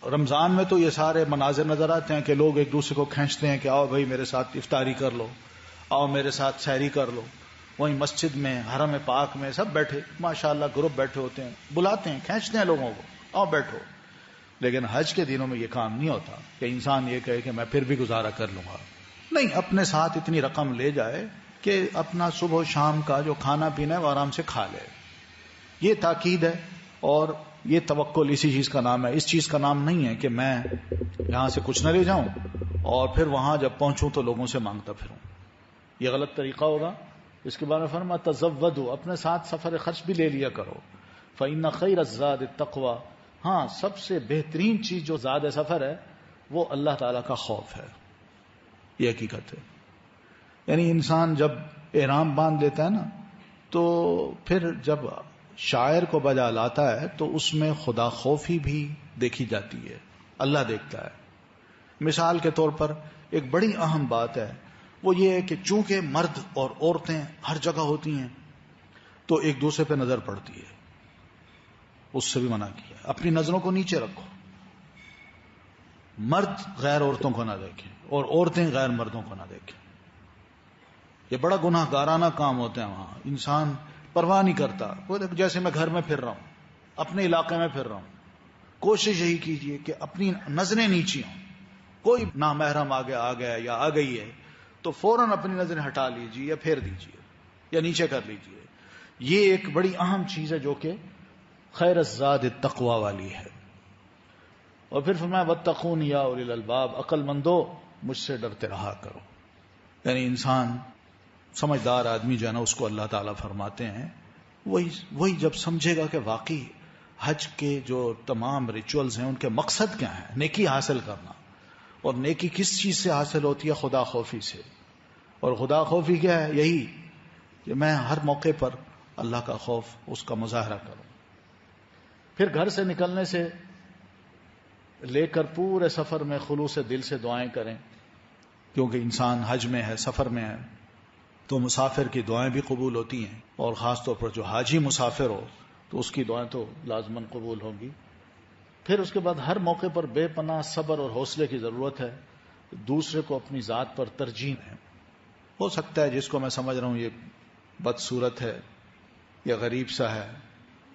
رمضان میں تو یہ سارے مناظر نظر آتے ہیں کہ لوگ ایک دوسرے کو کھینچتے ہیں کہ آؤ بھائی میرے ساتھ افطاری کر لو، آؤ میرے ساتھ سحری کر لو. وہیں مسجد میں، حرم پاک میں سب بیٹھے ماشاءاللہ گروپ بیٹھے ہوتے ہیں، بلاتے ہیں، کھینچتے ہیں لوگوں کو، آؤ بیٹھو. لیکن حج کے دنوں میں یہ کام نہیں ہوتا کہ انسان یہ کہے کہ میں پھر بھی گزارا کر لوں گا. نہیں، اپنے ساتھ اتنی رقم لے جائے کہ اپنا صبح و شام کا جو کھانا پینا ہے وہ آرام سے کھا لے. یہ تاکید ہے. اور یہ توکل اسی چیز کا نام ہے. اس چیز کا نام نہیں ہے کہ میں یہاں سے کچھ نہ لے جاؤں اور پھر وہاں جب پہنچوں تو لوگوں سے مانگتا پھروں. یہ غلط طریقہ ہوگا. اس کے بارے میں فرمایا تزودوا، اپنے ساتھ سفر خرچ بھی لے لیا کرو. فإن خیر الزاد التقوی، ہاں سب سے بہترین چیز جو زاد سفر ہے وہ اللہ تعالیٰ کا خوف ہے. یہ حقیقت ہے. یعنی انسان جب احرام باندھ لیتا ہے نا، تو پھر جب شاعر کو بجا لاتا ہے تو اس میں خدا خوفی بھی دیکھی جاتی ہے، اللہ دیکھتا ہے. مثال کے طور پر ایک بڑی اہم بات ہے، وہ یہ ہے کہ چونکہ مرد اور عورتیں ہر جگہ ہوتی ہیں تو ایک دوسرے پہ نظر پڑتی ہے. اس سے بھی منع کیا، اپنی نظروں کو نیچے رکھو. مرد غیر عورتوں کو نہ دیکھیں اور عورتیں غیر مردوں کو نہ دیکھیں. یہ بڑا گناہ گارانہ کام ہوتے ہیں وہاں. انسان پرواہ نہیں کرتا. جیسے میں گھر میں پھر رہا ہوں، اپنے علاقے میں پھر رہا ہوں، کوشش یہی کیجئے کہ اپنی نظریں نیچی ہوں. کوئی نامحرم آگے آ گیا یا آ گئی ہے تو فوراً اپنی نظریں ہٹا لیجئے یا پھیر دیجئے یا نیچے کر لیجئے. یہ ایک بڑی اہم چیز ہے جو کہ خیر الزاد التقوی والی ہے. اور پھر فرمایا واتقون یا اولی الالباب، عقل مندو مجھ سے ڈرتے رہا کرو. یعنی انسان سمجھدار آدمی جو ہے نا، اس کو اللہ تعالیٰ فرماتے ہیں وہی جب سمجھے گا کہ واقعی حج کے جو تمام ریچولز ہیں ان کے مقصد کیا ہیں، نیکی حاصل کرنا. اور نیکی کس چیز سے حاصل ہوتی ہے؟ خدا خوفی سے. اور خدا خوفی کیا ہے؟ یہی کہ میں ہر موقع پر اللہ کا خوف، اس کا مظاہرہ کروں. پھر گھر سے نکلنے سے لے کر پورے سفر میں خلوص دل سے دعائیں کریں، کیونکہ انسان حج میں ہے، سفر میں ہے، تو مسافر کی دعائیں بھی قبول ہوتی ہیں. اور خاص طور پر جو حاجی مسافر ہو تو اس کی دعائیں تو لازماً قبول ہوں گی. پھر اس کے بعد ہر موقع پر بے پناہ صبر اور حوصلے کی ضرورت ہے. دوسرے کو اپنی ذات پر ترجیح ہے. ہو سکتا ہے جس کو میں سمجھ رہا ہوں یہ بدصورت ہے یا غریب سا ہے،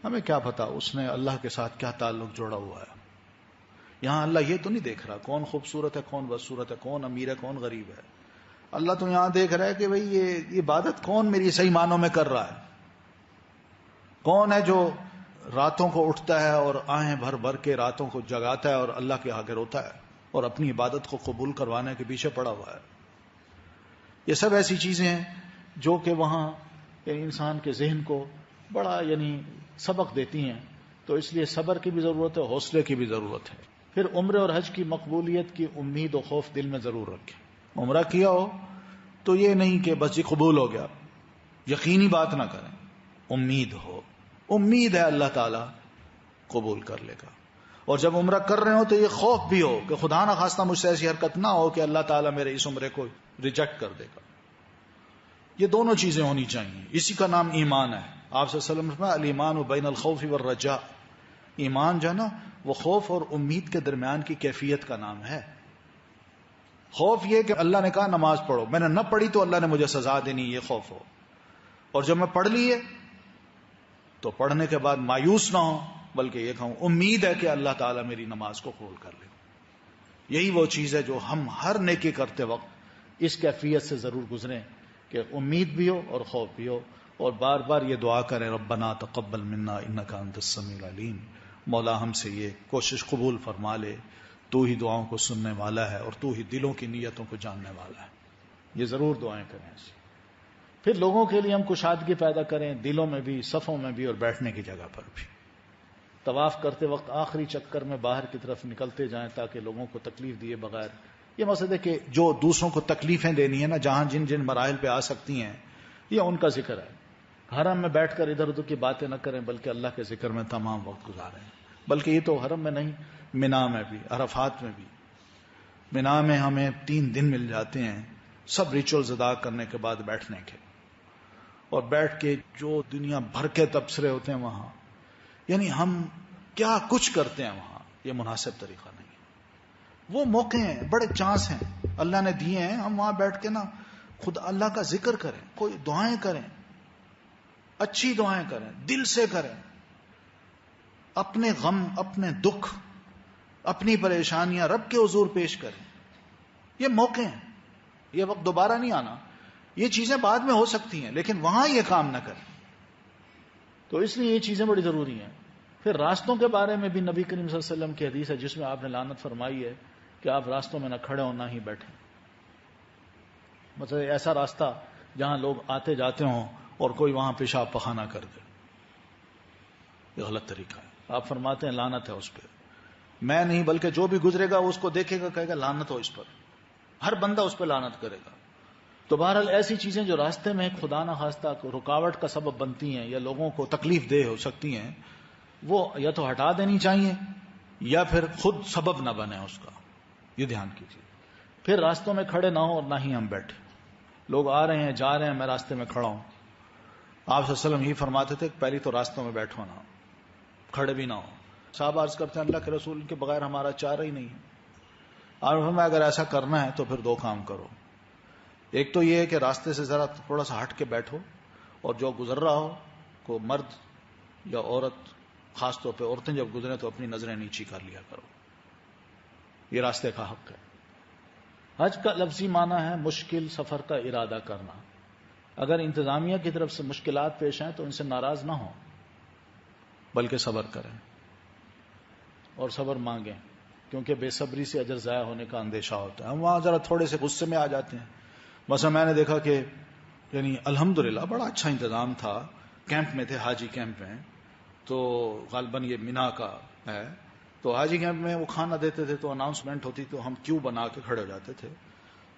ہمیں کیا پتا اس نے اللہ کے ساتھ کیا تعلق جوڑا ہوا ہے. یہاں اللہ یہ تو نہیں دیکھ رہا کون خوبصورت ہے، کون بدصورت ہے، کون امیر ہے، کون غریب ہے. اللہ تو یہاں دیکھ رہا ہے کہ بھئی یہ عبادت کون میری صحیح معنوں میں کر رہا ہے. کون ہے جو راتوں کو اٹھتا ہے اور آہیں بھر بھر کے راتوں کو جگاتا ہے اور اللہ کے آگے روتا ہے اور اپنی عبادت کو قبول کروانے کے پیچھے پڑا ہوا ہے. یہ سب ایسی چیزیں ہیں جو کہ وہاں انسان کے ذہن کو بڑا سبق دیتی ہیں. تو اس لیے صبر کی بھی ضرورت ہے، حوصلے کی بھی ضرورت ہے. پھر عمرے اور حج کی مقبولیت کی امید و خوف دل میں ضرور رکھیں. عمرہ کیا ہو تو یہ نہیں کہ بس یہ قبول ہو گیا، یقینی بات نہ کریں. امید ہو، امید ہے اللہ تعالیٰ قبول کر لے گا. اور جب عمرہ کر رہے ہو تو یہ خوف بھی ہو کہ خدا نہ خواستہ مجھ سے ایسی حرکت نہ ہو کہ اللہ تعالیٰ میرے اس عمرے کو ریجیکٹ کر دے گا. یہ دونوں چیزیں ہونی چاہیے. اسی کا نام ایمان ہے. آپ صلی اللہ علیہ وسلم فرمایا الایمان بین الخوف والرجاء. ایمان جو ہے نا وہ خوف اور امید کے درمیان کی کیفیت کا نام ہے. خوف یہ کہ اللہ نے کہا نماز پڑھو، میں نے نہ پڑھی تو اللہ نے مجھے سزا دینی، یہ خوف ہو. اور جب میں پڑھ لیے تو پڑھنے کے بعد مایوس نہ ہو، بلکہ یہ کہوں امید ہے کہ اللہ تعالیٰ میری نماز کو قبول کر لے. یہی وہ چیز ہے جو ہم ہر نیکی کرتے وقت اس کیفیت سے ضرور گزریں کہ امید بھی ہو اور خوف بھی ہو. اور بار بار یہ دعا کریں ربنا تقبل منا انک انت السمیع العلیم. مولا ہم سے یہ کوشش قبول فرما لے، تو ہی دعاؤں کو سننے والا ہے اور تو ہی دلوں کی نیتوں کو جاننے والا ہے. یہ ضرور دعائیں کریں ایسی. پھر لوگوں کے لیے ہم کشادگی پیدا کریں، دلوں میں بھی، صفوں میں بھی اور بیٹھنے کی جگہ پر بھی. طواف کرتے وقت آخری چکر میں باہر کی طرف نکلتے جائیں تاکہ لوگوں کو تکلیف دیے بغیر. یہ مقصد ہے کہ جو دوسروں کو تکلیفیں دینی ہے نا، جہاں جن جن مراحل پہ آ سکتی ہیں یہ ان کا ذکر ہے. حرم میں بیٹھ کر ادھر ادھر کی باتیں نہ کریں بلکہ اللہ کے ذکر میں تمام وقت گزاریں. بلکہ یہ تو حرم میں نہیں، منا میں بھی، عرفات میں بھی. منا میں ہمیں 3 دن مل جاتے ہیں سب ریچولز ادا کرنے کے بعد بیٹھنے کے. اور بیٹھ کے جو دنیا بھر کے تبصرے ہوتے ہیں وہاں، یعنی ہم کیا کچھ کرتے ہیں وہاں، یہ مناسب طریقہ نہیں ہے. وہ موقع ہیں، بڑے چانس ہیں اللہ نے دیے ہیں. ہم وہاں بیٹھ کے نا خود اللہ کا ذکر کریں، کوئی دعائیں کریں، اچھی دعائیں کریں، دل سے کریں. اپنے غم، اپنے دکھ، اپنی پریشانیاں رب کے حضور پیش کریں. یہ موقع ہیں، یہ وقت دوبارہ نہیں آنا. یہ چیزیں بعد میں ہو سکتی ہیں لیکن وہاں یہ کام نہ کریں. تو اس لیے یہ چیزیں بڑی ضروری ہیں. پھر راستوں کے بارے میں بھی نبی کریم صلی اللہ علیہ وسلم کی حدیث ہے جس میں آپ نے لعنت فرمائی ہے کہ آپ راستوں میں نہ کھڑے ہوں نہ ہی بیٹھیں. مطلب ایسا راستہ جہاں لوگ آتے جاتے ہوں اور کوئی وہاں پیشاب پخانہ کر دے، یہ غلط طریقہ ہے. آپ فرماتے ہیں لعنت ہے اس پہ. میں نہیں بلکہ جو بھی گزرے گا اس کو دیکھے گا کہے گا لعنت ہو اس پر. ہر بندہ اس پہ لعنت کرے گا. تو بہرحال ایسی چیزیں جو راستے میں خدا نہ خواستہ رکاوٹ کا سبب بنتی ہیں یا لوگوں کو تکلیف دہ ہو سکتی ہیں، وہ یا تو ہٹا دینی چاہیے یا پھر خود سبب نہ بنے اس کا. یہ دھیان کیجیے. پھر راستوں میں کھڑے نہ ہوں اور نہ ہی ہم بیٹھے. لوگ آ رہے ہیں جا رہے ہیں، میں راستے میں کھڑا ہوں. آپ صلی اللہ علیہ وسلم یہ فرماتے تھے کہ پہلی تو راستوں میں بیٹھو نہ، کھڑے بھی نہ ہو. صاحب عرض کرتے ہیں اللہ کے رسول کے بغیر ہمارا چارہ ہی نہیں ہے. اور ہمیں اگر ایسا کرنا ہے تو پھر دو کام کرو. ایک تو یہ ہے کہ راستے سے ذرا تھوڑا سا ہٹ کے بیٹھو، اور جو گزر رہا ہو، کو مرد یا عورت، خاص طور پہ عورتیں جب گزریں تو اپنی نظریں نیچی کر لیا کرو. یہ راستے کا حق ہے. حج کا لفظی معنی ہے مشکل سفر کا ارادہ کرنا. اگر انتظامیہ کی طرف سے مشکلات پیش آئیں تو ان سے ناراض نہ ہوں، بلکہ صبر کریں اور صبر مانگیں، کیونکہ بے صبری سے اجر ضائع ہونے کا اندیشہ ہوتا ہے. ہم وہاں ذرا تھوڑے سے غصے میں آ جاتے ہیں. مثلا میں نے دیکھا کہ یعنی الحمدللہ بڑا اچھا انتظام تھا. کیمپ میں تھے، حاجی کیمپ میں، تو غالباً یہ مینا کا ہے. تو حاجی کیمپ میں وہ کھانا دیتے تھے تو اناؤنسمنٹ ہوتی تو ہم کیو بنا کے کھڑے ہو جاتے تھے.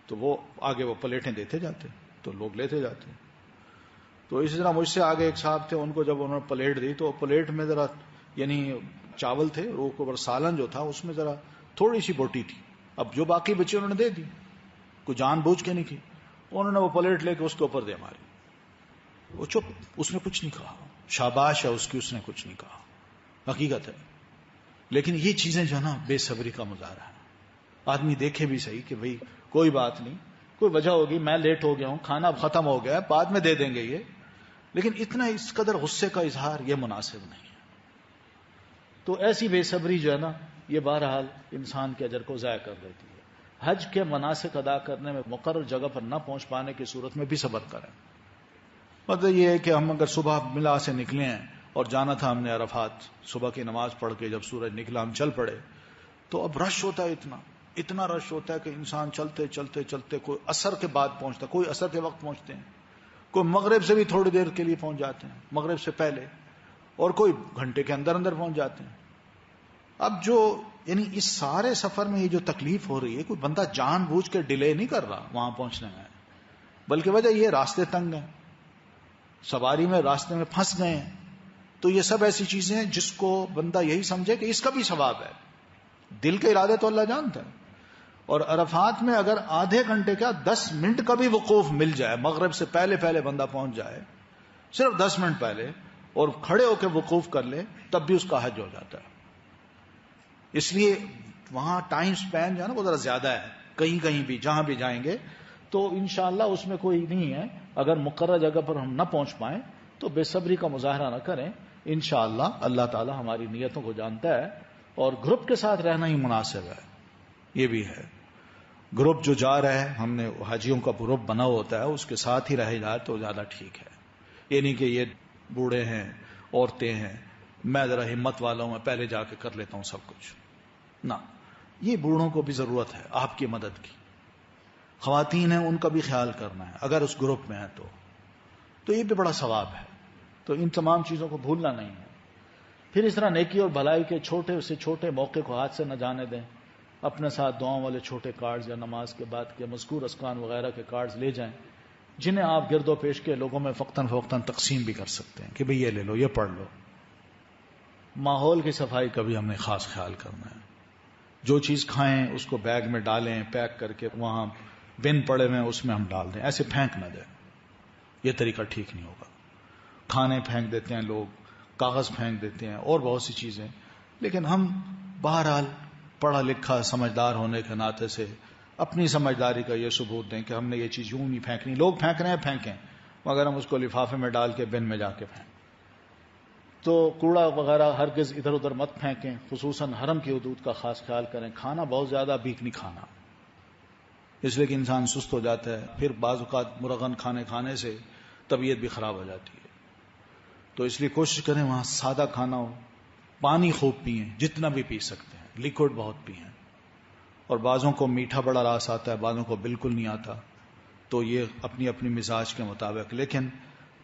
تو وہ آگے وہ پلیٹیں دیتے جاتے تو لوگ لیتے جاتے. تو اسی طرح مجھ سے آگے ایک صاحب تھے، ان کو جب انہوں نے پلیٹ دی تو پلیٹ میں ذرا یعنی چاول تھے، روح کو اوپر سالن جو تھا اس میں ذرا تھوڑی سی بوٹی تھی. اب جو باقی بچے انہوں نے دے دی، کوئی جان بوجھ کے نہیں کی. انہوں نے وہ پلیٹ لے کے اس کے اوپر دے ماری. وہ چپ، اس نے کچھ نہیں کہا. شاباش ہے اس کی، اس نے کچھ نہیں کہا. حقیقت ہے. لیکن یہ چیزیں جو ہے نا بے صبری کا مظاہرہ ہے. آدمی دیکھے بھی صحیح کہ بھئی کوئی بات نہیں، کوئی وجہ ہوگی، میں لیٹ ہو گیا ہوں، کھانا ختم ہو گیا ہے، بعد میں دے دیں گے یہ. لیکن اتنا اس قدر غصے کا اظہار یہ مناسب نہیں ہے. تو ایسی بے صبری جو ہے نا یہ بہرحال انسان کے اجر کو ضائع کر دیتی ہے. حج کے مناسک ادا کرنے میں مقرر جگہ پر نہ پہنچ پانے کی صورت میں بھی صبر کریں. مطلب یہ ہے کہ ہم اگر صبح ملا سے نکلے ہیں اور جانا تھا ہم نے عرفات، صبح کی نماز پڑھ کے جب سورج نکلا ہم چل پڑے، تو اب رش ہوتا ہے، اتنا رش ہوتا ہے کہ انسان چلتے چلتے چلتے کوئی عصر کے بعد پہنچتا، کوئی عصر کے وقت پہنچتے ہیں، کوئی مغرب سے بھی تھوڑی دیر کے لیے پہنچ جاتے ہیں، مغرب سے پہلے، اور کوئی گھنٹے کے اندر اندر پہنچ جاتے ہیں. اب جو یعنی اس سارے سفر میں یہ جو تکلیف ہو رہی ہے، کوئی بندہ جان بوجھ کے ڈیلے نہیں کر رہا وہاں پہنچنے میں، بلکہ وجہ یہ راستے تنگ ہیں، سواری میں راستے میں پھنس گئے ہیں. تو یہ سب ایسی چیزیں ہیں جس کو بندہ یہی سمجھے کہ اس کا بھی ثواب ہے. دل کے ارادے تو اللہ جانتا ہے. اور عرفات میں اگر آدھے گھنٹے کا 10 منٹ کا بھی وقوف مل جائے، مغرب سے پہلے پہلے بندہ پہنچ جائے، صرف 10 منٹ پہلے، اور کھڑے ہو کے وقوف کر لے، تب بھی اس کا حج ہو جاتا ہے. اس لیے وہاں ٹائم سپین جو ہے نا وہ ذرا زیادہ ہے. کہیں بھی جہاں بھی جائیں گے تو انشاءاللہ اس میں کوئی نہیں ہے. اگر مقررہ جگہ پر ہم نہ پہنچ پائیں تو بے صبری کا مظاہرہ نہ کریں. انشاءاللہ اللہ تعالی ہماری نیتوں کو جانتا ہے، اور گروپ کے ساتھ رہنا ہی مناسب ہے. یہ بھی ہے، گروپ جو جا رہا ہے، ہم نے حاجیوں کا گروپ بنا ہوتا ہے، اس کے ساتھ ہی رہ جائے تو زیادہ ٹھیک ہے. یہ نہیں کہ یہ بوڑھے ہیں، عورتیں ہیں، میں ذرا ہمت والا ہوں، میں پہلے جا کے کر لیتا ہوں سب کچھ. نہ، یہ بوڑھوں کو بھی ضرورت ہے آپ کی مدد کی. خواتین ہیں، ان کا بھی خیال کرنا ہے اگر اس گروپ میں ہے تو یہ بھی بڑا ثواب ہے. تو ان تمام چیزوں کو بھولنا نہیں ہے. پھر اس طرح نیکی اور بھلائی کے چھوٹے سے چھوٹے موقع کو ہاتھ سے نہ جانے دیں. اپنے ساتھ دعاؤں والے چھوٹے کارڈز یا نماز کے بعد کے مذکور اسکان وغیرہ کے کارڈز لے جائیں، جنہیں آپ گرد و پیش کے لوگوں میں فوقتاً فوقتاً تقسیم بھی کر سکتے ہیں کہ بھئی یہ لے لو، یہ پڑھ لو. ماحول کی صفائی کا بھی ہم نے خاص خیال کرنا ہے. جو چیز کھائیں اس کو بیگ میں ڈالیں، پیک کر کے وہاں بن پڑے ہوئے اس میں ہم ڈال دیں، ایسے پھینک نہ دیں. یہ طریقہ ٹھیک نہیں ہوگا. کھانے پھینک دیتے ہیں لوگ، کاغذ پھینک دیتے ہیں، اور بہت سی چیزیں. لیکن ہم بہرحال پڑھا لکھا سمجھدار ہونے کے ناطے سے اپنی سمجھداری کا یہ ثبوت دیں کہ ہم نے یہ چیز یوں نہیں پھینکنی. لوگ پھینک رہے ہیں پھینکیں، مگر ہم اس کو لفافے میں ڈال کے بن میں جا کے پھینک. تو کوڑا وغیرہ ہرگز ادھر ادھر مت پھینکیں. خصوصاً حرم کی حدود کا خاص خیال کریں. کھانا بہت زیادہ بیک نہیں کھانا، اس لیے کہ انسان سست ہو جاتا ہے. پھر بعض اوقات مرغن کھانے سے طبیعت بھی خراب ہو جاتی ہے. تو اس لیے کوشش کریں وہاں سادہ کھانا ہو. پانی خوب پئیں، جتنا بھی پی سکتے ہیں، لیکوڈ بہت پئیں. اور بعضوں کو میٹھا بڑا راس آتا ہے، بعضوں کو بالکل نہیں آتا، تو یہ اپنی اپنی مزاج کے مطابق. لیکن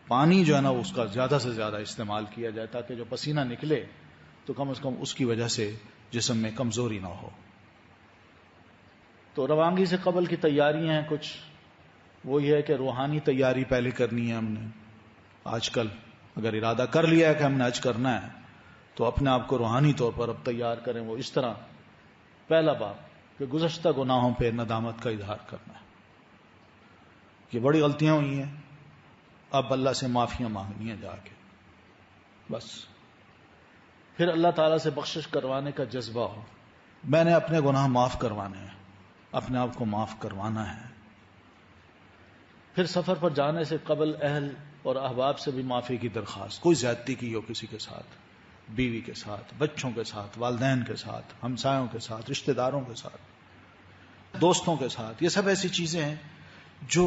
پانی جو ہے نا اس کا زیادہ سے زیادہ استعمال کیا جائے تاکہ جو پسینہ نکلے تو کم از کم اس کی وجہ سے جسم میں کمزوری نہ ہو. تو روانگی سے قبل کی تیاریاں ہیں کچھ. وہ یہ ہے کہ روحانی تیاری پہلے کرنی ہے ہم نے. آج کل اگر ارادہ کر لیا ہے کہ ہم نے حج کرنا ہے تو اپنے آپ کو روحانی طور پر اب تیار کریں. وہ اس طرح پہلا باب کہ گزشتہ گناہوں پہ ندامت کا اظہار کرنا ہے کہ بڑی غلطیاں ہوئی ہیں, اب اللہ سے معافیاں مانگنی ہیں جا کے بس. پھر اللہ تعالیٰ سے بخشش کروانے کا جذبہ ہو, میں نے اپنے گناہ معاف کروانے ہیں, اپنے آپ کو معاف کروانا ہے. پھر سفر پر جانے سے قبل اہل اور احباب سے بھی معافی کی درخواست. کوئی زیادتی کی ہو کسی کے ساتھ, بیوی کے ساتھ, بچوں کے ساتھ, والدین کے ساتھ, ہمسایوں کے ساتھ, رشتہ داروں کے ساتھ, دوستوں کے ساتھ, یہ سب ایسی چیزیں ہیں جو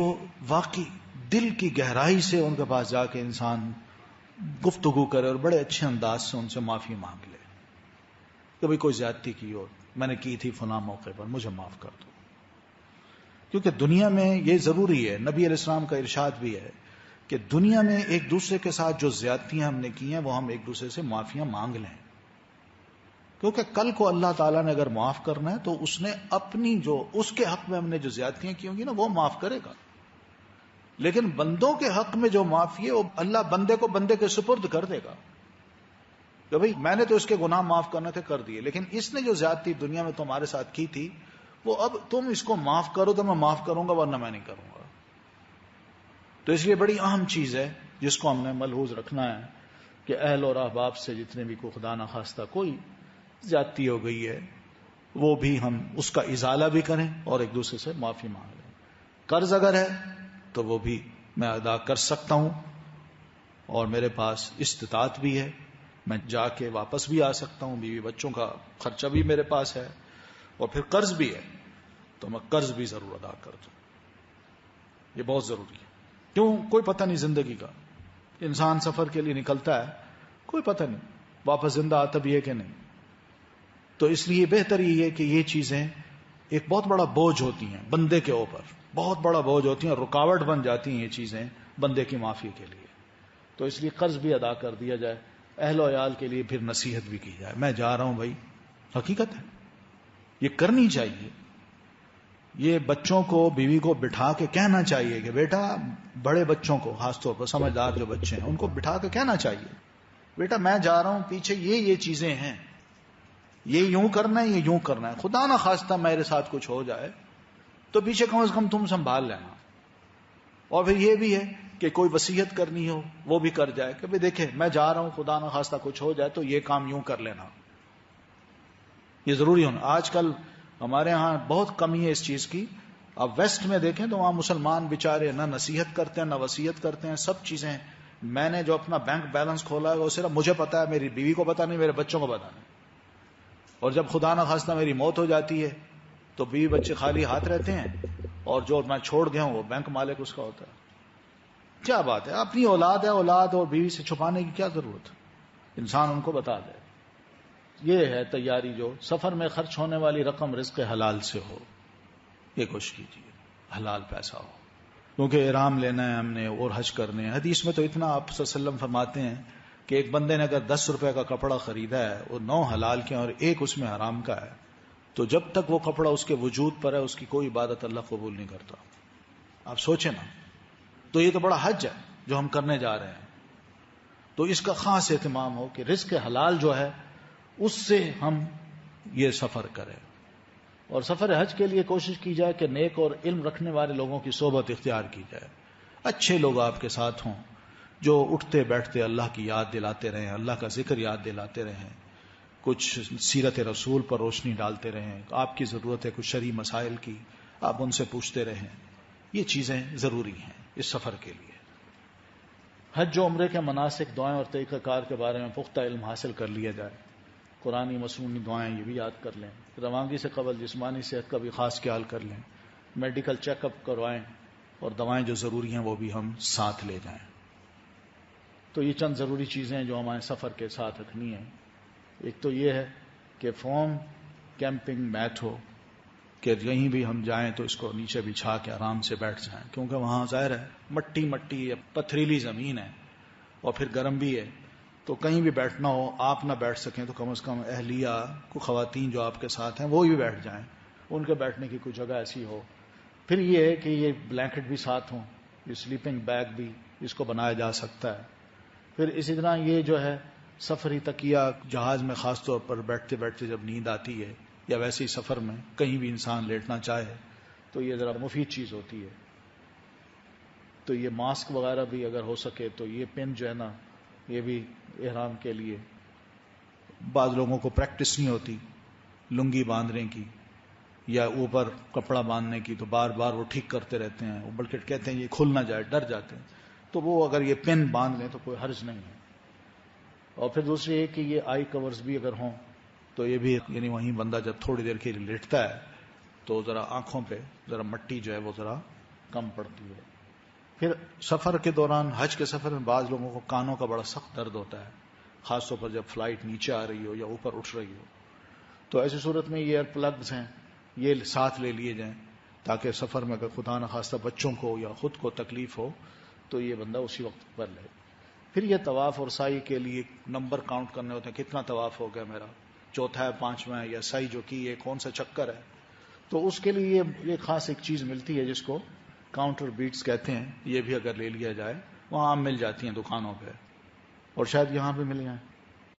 واقعی دل کی گہرائی سے ان کے پاس جا کے انسان گفتگو کرے اور بڑے اچھے انداز سے ان سے معافی مانگ لے کہ بھئی کوئی زیادتی کی ہو, میں نے کی تھی فلاں موقع پر, مجھے معاف کر دو. کیونکہ دنیا میں یہ ضروری ہے, نبی علیہ السلام کا ارشاد بھی ہے کہ دنیا میں ایک دوسرے کے ساتھ جو زیادتیاں ہم نے کی ہیں وہ ہم ایک دوسرے سے معافیاں مانگ لیں, کیونکہ کل کو اللہ تعالیٰ نے اگر معاف کرنا ہے تو اس نے اپنی جو اس کے حق میں ہم نے جو زیادتیاں کی ہوں گی نا وہ معاف کرے گا. لیکن بندوں کے حق میں جو معافی ہے وہ اللہ بندے کو بندے کے سپرد کر دے گا کہ بھئی میں نے تو اس کے گناہ معاف کرنے تھے کر دیے, لیکن اس نے جو زیادتی دنیا میں تمہارے ساتھ کی تھی وہ اب تم اس کو معاف کرو تو میں معاف کروں گا ورنہ میں نہیں کروں گا. تو اس لیے بڑی اہم چیز ہے جس کو ہم نے ملحوظ رکھنا ہے کہ اہل اور احباب سے جتنے بھی کوئی خدا نخواستہ کوئی زیادتی ہو گئی ہے وہ بھی ہم اس کا ازالہ بھی کریں اور ایک دوسرے سے معافی مانگ لیں. قرض اگر ہے تو وہ بھی میں ادا کر سکتا ہوں اور میرے پاس استطاعت بھی ہے, میں جا کے واپس بھی آ سکتا ہوں, بیوی بچوں کا خرچہ بھی میرے پاس ہے, اور پھر قرض بھی ہے تو میں قرض بھی ضرور ادا کر دوں. یہ بہت ضروری ہے. کیوں؟ کوئی پتہ نہیں زندگی کا, انسان سفر کے لیے نکلتا ہے کوئی پتہ نہیں واپس زندہ آتا بھی ہے کہ نہیں. تو اس لیے بہتر یہ ہے کہ یہ چیزیں ایک بہت بڑا بوجھ ہوتی ہیں بندے کے اوپر, بہت بڑا بوجھ ہوتی ہیں, رکاوٹ بن جاتی ہیں یہ چیزیں بندے کی معافی کے لیے. تو اس لیے قرض بھی ادا کر دیا جائے, اہل و عیال کے لیے پھر نصیحت بھی کی جائے. میں جا رہا ہوں بھائی, حقیقت ہے یہ کرنی چاہیے. یہ بچوں کو بیوی کو بٹھا کے کہنا چاہیے کہ بیٹا, بڑے بچوں کو خاص طور پر سمجھدار جو بچے ہیں ان کو بٹھا کے کہنا چاہیے بیٹا میں جا رہا ہوں پیچھے یہ چیزیں ہیں, یہ یوں کرنا ہے, یہ یوں کرنا ہے, خدا نہ خواستہ میرے ساتھ کچھ ہو جائے تو پیچھے کم از کم تم سنبھال لینا. اور پھر یہ بھی ہے کہ کوئی وصیت کرنی ہو وہ بھی کر جائے کہ دیکھیں میں جا رہا ہوں, خدا نہ خواستہ کچھ ہو جائے تو یہ کام یوں کر لینا. یہ ضروری ہونا. آج کل ہمارے ہاں بہت کمی ہے اس چیز کی. اب ویسٹ میں دیکھیں تو وہاں مسلمان بےچارے نہ نصیحت کرتے ہیں نہ وصیت کرتے ہیں, سب چیزیں. میں نے جو اپنا بینک بیلنس کھولا ہے وہ صرف مجھے پتا ہے, میری بیوی کو پتا نہیں, میرے بچوں کو پتا نہیں. اور جب خدا نہ خواستہ میری موت ہو جاتی ہے تو بیوی بچے خالی ہاتھ رہتے ہیں, اور جو میں چھوڑ گیا ہوں وہ بینک مالک اس کا ہوتا ہے. کیا بات ہے, اپنی اولاد ہے, اولاد اور بیوی سے چھپانے کی کیا ضرورت, انسان ان کو بتا دے. یہ ہے تیاری, جو سفر میں خرچ ہونے والی رقم رزق حلال سے ہو, یہ کوشش کیجیے حلال پیسہ ہو, کیونکہ احرام لینا ہے ہم نے اور حج کرنے ہیں. حدیث میں تو اتنا آپ صلی اللہ علیہ وسلم فرماتے ہیں کہ ایک بندے نے اگر 10 روپے کا کپڑا خریدا ہے اور 9 حلال کے اور 1 اس میں حرام کا ہے تو جب تک وہ کپڑا اس کے وجود پر ہے اس کی کوئی عبادت اللہ قبول نہیں کرتا. آپ سوچیں نا, تو یہ تو بڑا حج ہے جو ہم کرنے جا رہے ہیں. تو اس کا خاص اہتمام ہو کہ رزق حلال جو ہے اس سے ہم یہ سفر کریں, اور سفر حج کے لیے کوشش کی جائے کہ نیک اور علم رکھنے والے لوگوں کی صحبت اختیار کی جائے. اچھے لوگ آپ کے ساتھ ہوں جو اٹھتے بیٹھتے اللہ کی یاد دلاتے رہیں, اللہ کا ذکر یاد دلاتے رہیں, کچھ سیرت رسول پر روشنی ڈالتے رہیں. آپ کی ضرورت ہے کچھ شرعی مسائل کی, آپ ان سے پوچھتے رہیں. یہ چیزیں ضروری ہیں اس سفر کے لیے. حج و عمرے کے مناسک, دعائیں اور طریقہ کار کے بارے میں پختہ علم حاصل کر لیا جائے. قرآنی مصنوعی دعائیں یہ بھی یاد کر لیں. روانگی سے قبل جسمانی صحت کا بھی خاص خیال کر لیں. میڈیکل چیک اپ کروائیں, اور دوائیں جو ضروری ہیں وہ بھی ہم ساتھ لے جائیں. تو یہ چند ضروری چیزیں ہیں جو ہمارے سفر کے ساتھ رکھنی ہیں. ایک تو یہ ہے کہ فوم کیمپنگ میٹ ہو کہ یہیں بھی ہم جائیں تو اس کو نیچے بچھا کے آرام سے بیٹھ جائیں, کیونکہ وہاں ظاہر ہے مٹی پتھریلی زمین ہے اور پھر گرم بھی ہے, تو کہیں بھی بیٹھنا ہو آپ نہ بیٹھ سکیں تو کم از کم اہلیہ کو خواتین جو آپ کے ساتھ ہیں وہ بھی بیٹھ جائیں, ان کے بیٹھنے کی کوئی جگہ ایسی ہو. پھر یہ ہے کہ یہ بلینکٹ بھی ساتھ ہوں، یہ سلیپنگ بیگ بھی اس کو بنایا جا سکتا ہے. پھر اسی طرح یہ جو ہے سفری تکیہ، جہاز میں خاص طور پر بیٹھتے بیٹھتے جب نیند آتی ہے یا ویسے ہی سفر میں کہیں بھی انسان لیٹنا چاہے تو یہ ذرا مفید چیز ہوتی ہے. تو یہ ماسک وغیرہ بھی اگر ہو سکے تو یہ پن جو ہے نا یہ بھی احرام کے لیے. بعض لوگوں کو پریکٹس نہیں ہوتی لنگی باندھنے کی یا اوپر کپڑا باندھنے کی، تو بار بار وہ ٹھیک کرتے رہتے ہیں، بلکہ کہتے ہیں یہ کھل نہ جائے، ڈر جاتے ہیں. تو وہ اگر یہ پن باندھ لیں تو کوئی حرج نہیں ہے. اور پھر دوسری یہ کہ یہ آئی کورز بھی اگر ہوں تو یہ بھی، یعنی وہیں بندہ جب تھوڑی دیر کے لیے لیٹتا ہے تو ذرا آنکھوں پہ ذرا مٹی جو ہے وہ ذرا کم پڑتی ہے. پھر سفر کے دوران، حج کے سفر میں بعض لوگوں کو کانوں کا بڑا سخت درد ہوتا ہے، خاص طور پر جب فلائٹ نیچے آ رہی ہو یا اوپر اٹھ رہی ہو. تو ایسی صورت میں یہ ایئر پلگز ہیں، یہ ساتھ لے لیے جائیں تاکہ سفر میں اگر خدا نخواستہ بچوں کو یا خود کو تکلیف ہو تو یہ بندہ اسی وقت کر لے. پھر یہ طواف اور سعی کے لیے نمبر کاؤنٹ کرنے ہوتے ہیں، کتنا طواف ہو گیا میرا، چوتھا ہے، پانچواں ہے، یا سعی جو کی ہے کون سا چکر ہے. تو اس کے لیے یہ خاص ایک چیز ملتی ہے جس کو کاؤنٹر بیٹس کہتے ہیں. یہ بھی اگر لے لیا جائے، وہاں عام مل جاتی ہیں دکانوں پہ، اور شاید یہاں پہ مل جائیں.